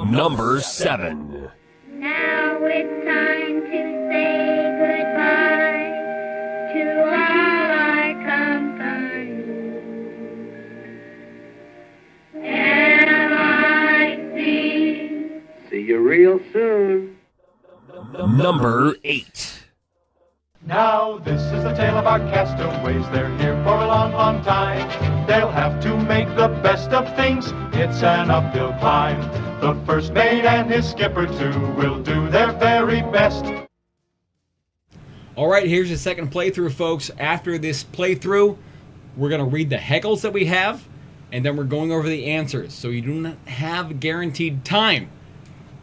Number 7. Now it's time to say goodbye to all our company. See you real soon. Number 8. Now this is the tale of our castaways. They're here for a long, long time. They'll have to make the best of things. It's an uphill climb. The first mate and his skipper too will do their very best. All right, here's the second playthrough, folks. After this playthrough, we're going to read the heckles that we have, and then we're going over the answers. So you do not have guaranteed time.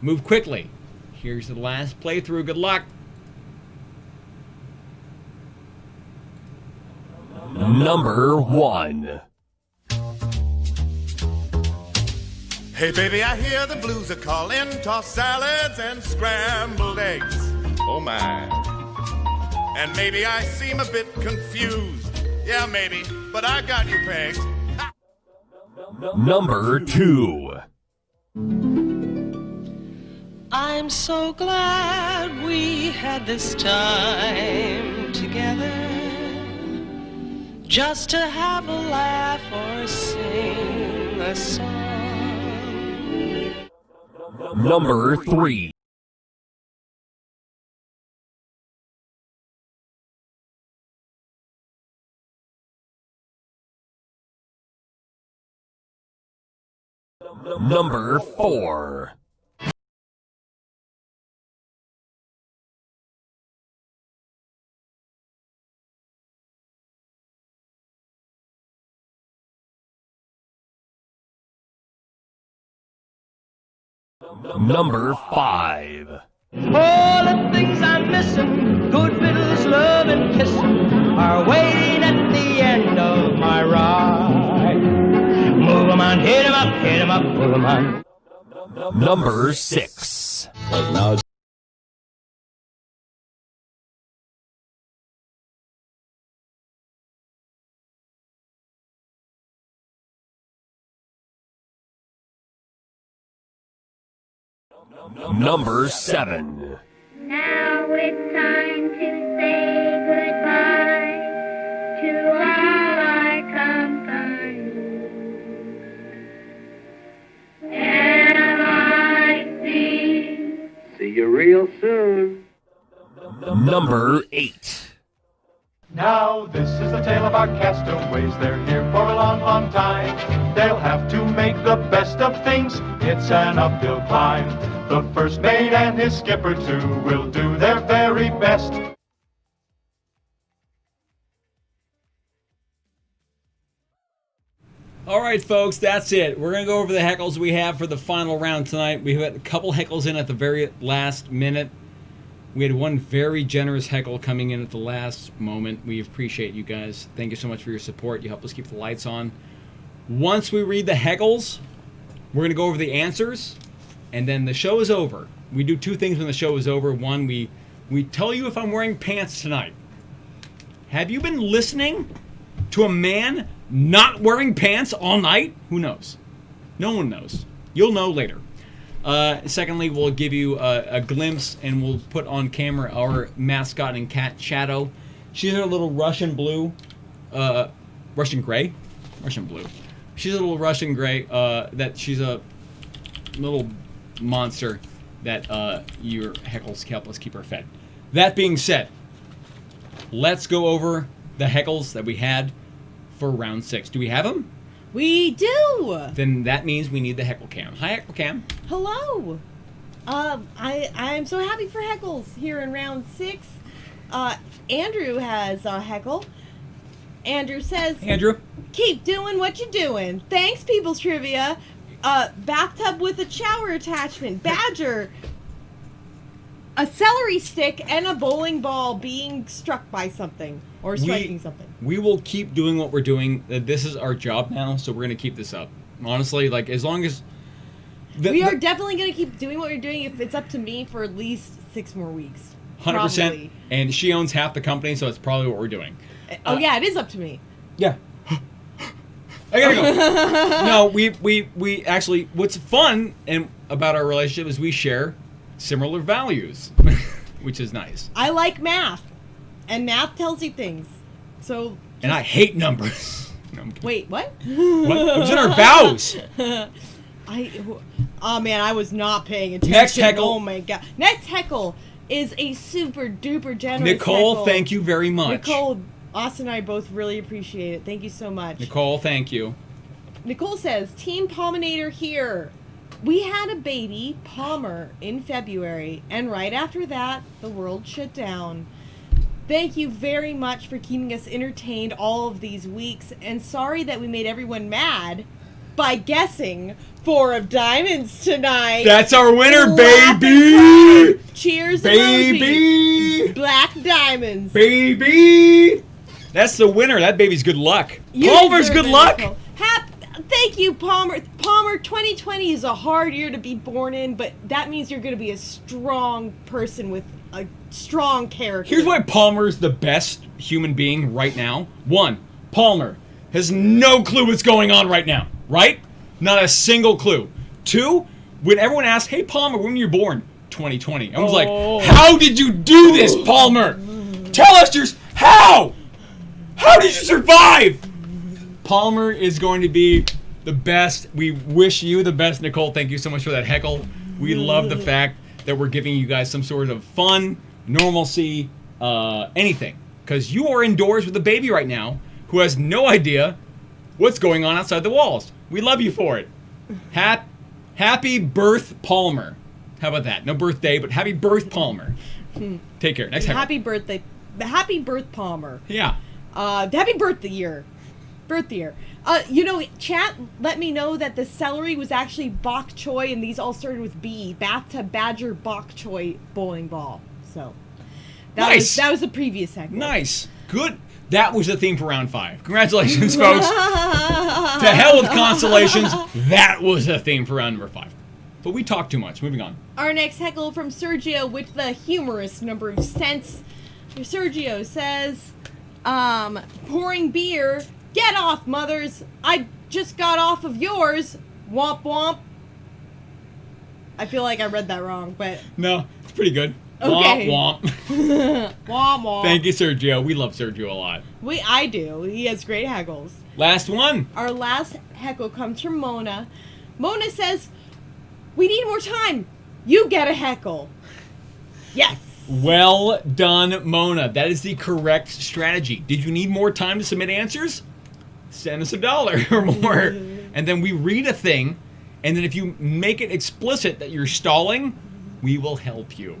Move quickly. Here's the last playthrough. Good luck. Number 1. Hey baby, I hear the blues are calling, toss salads and scrambled eggs. Oh my. And maybe I seem a bit confused. Yeah, maybe, but I got you pegged. Number 2. I'm so glad we had this time together, just to have a laugh or sing a song. Number 3. Number 4. Number 5. All the things I'm missing, good riddles, love, and kissing, are waiting at the end of my ride. Move 'em on, hit 'em up, move 'em on. Number 6. Number 7. Now it's time to say goodbye to all our company. M.I.C. See you real soon. Number 8. Now this is the tale of our castaways. They're here for a long, long time. They'll have to make the best of things. It's an uphill climb. The first mate and his skipper too will do their very best. All right, folks, that's it. We're going to go over the heckles we have for the final round tonight. We've had a couple heckles in at the very last minute. We had one very generous heckle coming in at the last moment. We appreciate you guys. Thank you so much for your support. You help us keep the lights on. Once we read the heckles, we're going to go over the answers, and then the show is over. We do two things when the show is over. One, we tell you if I'm wearing pants tonight. Have you been listening to a man not wearing pants all night? Who knows? No one knows. You'll know later. Secondly, we'll give you a glimpse, and we'll put on camera our mascot and cat, Shadow. She's a little Russian blue, Russian gray, Russian blue. She's a little Russian gray. That she's a little monster that your heckles help us keep her fed. That being said, let's go over the heckles that we had for round 6. Do we have them? We do. Then that means we need the heckle cam. Hi, heckle cam. Hello. I'm so happy for heckles here in round 6. Andrew has a heckle. Andrew says, Andrew, keep doing what you're doing. Thanks, People's Trivia. Bathtub with a shower attachment. Badger. A celery stick and a bowling ball being struck by something or striking something. We will keep doing what we're doing. This is our job now, so we're going to keep this up. Honestly, like, as long as... We are definitely going to keep doing what we're doing if it's up to me for at least 6 more weeks. 100%. Probably. And she owns half the company, so it's probably what we're doing. Oh, yeah, it is up to me. Yeah. I gotta go. No, we actually, what's fun and about our relationship is we share similar values, which is nice. I like math, and math tells you things. So. And I hate numbers. No, wait, what? What? It was in our vows. Oh man, I was not paying attention. Next heckle. Oh my god. Next heckle is a super duper generous Nicole, heckle. thank you very much. Nicole, Austin and I both really appreciate it. Thank you so much. Nicole, thank you. Nicole says, Team Palminator here. We had a baby, Palmer, in February, and right after that, the world shut down. Thank you very much for keeping us entertained all of these weeks, and sorry that we made everyone mad by guessing 4 of diamonds tonight. That's our winner, baby! Cheers, baby! Emoji. Black diamonds. Baby! That's the winner. That baby's good luck. Palmer's good luck! Thank you, Palmer. Palmer, 2020 is a hard year to be born in, but that means you're going to be a strong person with a strong character. Here's why Palmer's the best human being right now. 1, Palmer has no clue what's going on right now, right? Not a single clue. 2, when everyone asks, hey, Palmer, when were you born? 2020. I was like, how did you do this, Palmer? Tell us how? How did you survive? Palmer is going to be the best. We wish you the best, Nicole. Thank you so much for that heckle. We love the fact that we're giving you guys some sort of fun, normalcy, anything. Because you are indoors with a baby right now who has no idea what's going on outside the walls. We love you for it. Happy birth, Palmer. How about that? No birthday, but happy birth, Palmer. Take care. Next time. Happy birthday. Happy birth, Palmer. Yeah. Happy birthday year. Birth year. Chat let me know that the celery was actually bok choy, and these all started with B. Bathtub Badger Bok Choy Bowling Ball. So, that was the previous segment. Nice. Good. That was the theme for round 5. Congratulations, folks. To hell with constellations. That was the theme for round number 5. But we talk too much. Moving on. Our next heckle from Sergio with the humorous number of cents. Sergio says, pouring beer. Get off, mothers. I just got off of yours. Womp womp. I feel like I read that wrong, but... No, it's pretty good. Okay. Womp womp. Womp womp. Thank you, Sergio. We love Sergio a lot. I do. He has great heckles. Last one. Our last heckle comes from Mona. Mona says, we need more time. You get a heckle. Yes. Well done, Mona. That is the correct strategy. Did you need more time to submit answers? Send us $1 or more. And then we read a thing, and then if you make it explicit that you're stalling, we will help you.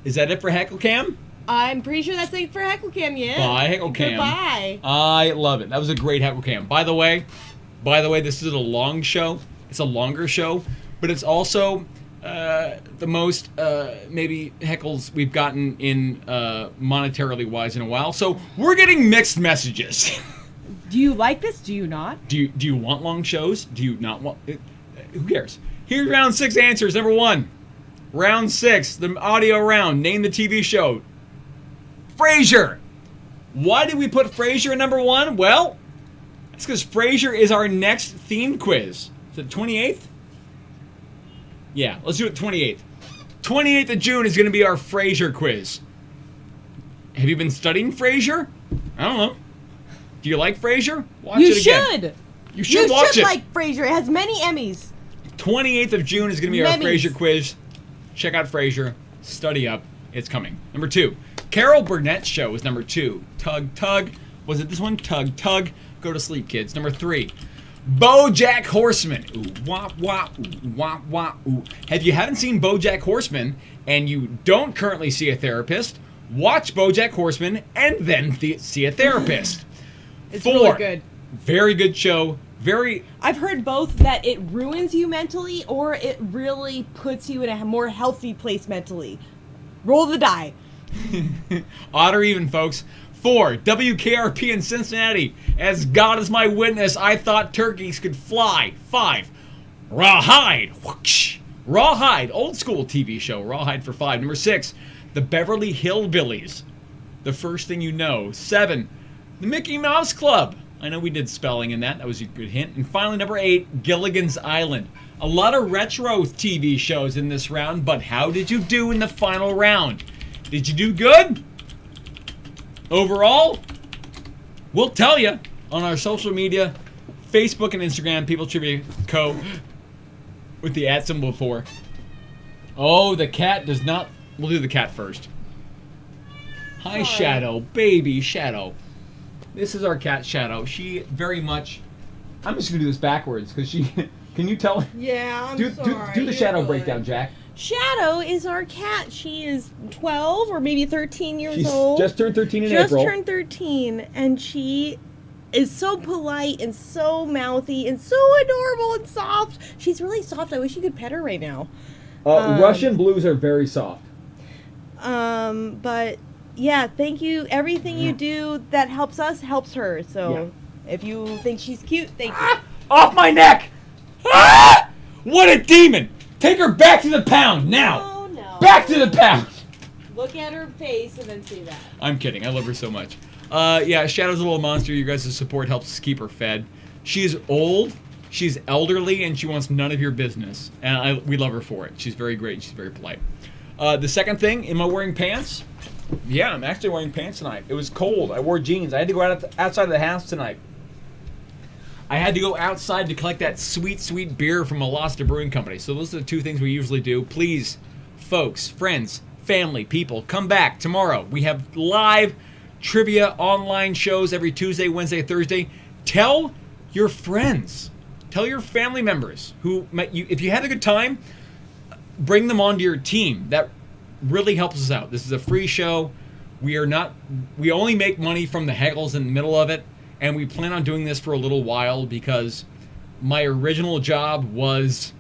Is that it for Heckle Cam? I'm pretty sure that's it for Heckle Cam, yeah. Bye, Heckle Cam. Goodbye. I love it. That was a great Heckle Cam. By the way, this is a long show. It's a longer show, but it's also the most maybe heckles we've gotten in monetarily wise in a while. So we're getting mixed messages. Do you like this? Do you not? Do you want long shows? Do you not want? Who cares? Here's round 6 answers. Number 1, round 6, the audio round. Name the TV show. Frasier. Why did we put Frasier at number 1? Well, it's because Frasier is our next theme quiz. Is it 28th? Yeah, let's do it 28th. 28th of June is going to be our Frasier quiz. Have you been studying Frasier? I don't know. Do you like Frasier? Watch it again. You should watch it. You should like Frasier. It has many Emmys. 28th of June is going to be our Frasier quiz. Check out Frasier. Study up. It's coming. Number 2. Carol Burnett's show was number 2. Tug, tug. Was it this one? Tug, tug. Go to sleep, kids. Number 3. BoJack Horseman. Ooh, wah, wah, ooh, wah, wah, ooh. If you haven't seen BoJack Horseman and you don't currently see a therapist, watch BoJack Horseman and then see a therapist. It's 4. really good. Very good show. I've heard both that it ruins you mentally or it really puts you in a more healthy place mentally. Roll the die. Odd or even, folks. 4. WKRP in Cincinnati. As God is my witness, I thought turkeys could fly. 5. Rawhide. Whoosh. Rawhide. Old school TV show. Rawhide for 5. Number 6. The Beverly Hillbillies. The first thing you know. 7. The Mickey Mouse Club. I know we did spelling in that. That was a good hint. And finally, number 8. Gilligan's Island. A lot of retro TV shows in this round, but how did you do in the final round? Did you do good? Overall, we'll tell you on our social media, Facebook and Instagram, People Trivia Co. with the @ symbol before. Oh, the cat does not. We'll do the cat first. Hi, Shadow. Baby Shadow. This is our cat, Shadow. She very much... I'm just going to do this backwards because she... Can you tell? Yeah, I'm sorry. Do the Shadow breakdown, Jack. Shadow is our cat. She is 12 or maybe 13 years old. Just turned 13 in April. Just turned 13, and she is so polite and so mouthy and so adorable and soft. She's really soft. I wish you could pet her right now. Russian blues are very soft. But yeah, thank you. Everything you do that helps us helps her. So if you think she's cute, thank you. Off my neck! Ah! What a demon! Take her back to the pound now! Oh, no. Back to the pound! Look at her face and then say that. I'm kidding. I love her so much. Yeah, Shadow's a little monster. You guys' support helps us keep her fed. She's old, she's elderly, and she wants none of your business. And we love her for it. She's very great. She's very polite. The second thing, am I wearing pants? Yeah, I'm actually wearing pants tonight. It was cold. I wore jeans. I had to go outside of the house tonight. I had to go outside to collect that sweet, sweet beer from Alasta Brewing Company. So those are the 2 things we usually do. Please, folks, friends, family, people, come back tomorrow. We have live trivia online shows every Tuesday, Wednesday, Thursday. Tell your friends. Tell your family members who met you. If you had a good time, bring them onto your team. That really helps us out. This is a free show. We only make money from the heckles in the middle of it, and we plan on doing this for a little while because my original job was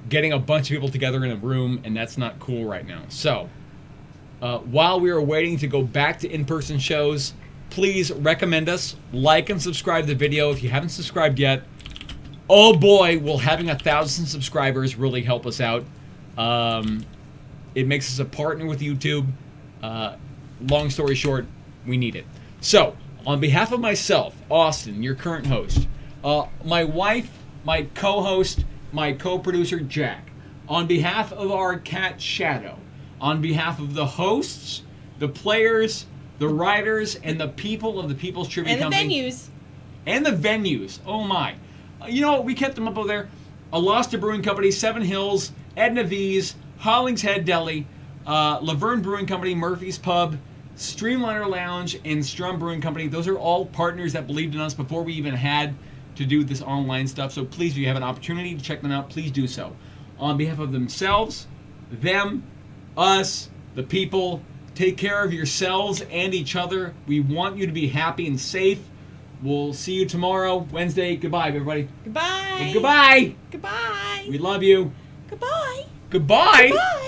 getting a bunch of people together in a room, and that's not cool right now. So, while we are waiting to go back to in-person shows, please recommend us, like and subscribe to the video if you haven't subscribed yet. Oh boy, will having 1,000 subscribers really help us out. It makes us a partner with YouTube. Long story short, we need it. So, on behalf of myself, Austin, your current host, my wife, my co-host, my co-producer, Jack, on behalf of our cat, Shadow, on behalf of the hosts, the players, the writers, and the people of the People's Trivia Company. And the venues. And the venues. Oh my. You know what? We kept them up over there. Alosta Brewing Company, Seven Hills, Edna V's, Hollingshead Deli, Laverne Brewing Company, Murphy's Pub, Streamliner Lounge, and Strum Brewing Company. Those are all partners that believed in us before we even had to do this online stuff. So please, if you have an opportunity to check them out, please do so. On behalf of themselves, them, us, the people, take care of yourselves and each other. We want you to be happy and safe. We'll see you tomorrow, Wednesday. Goodbye, everybody. Goodbye. Goodbye. Goodbye. We love you. Goodbye. Goodbye. Goodbye.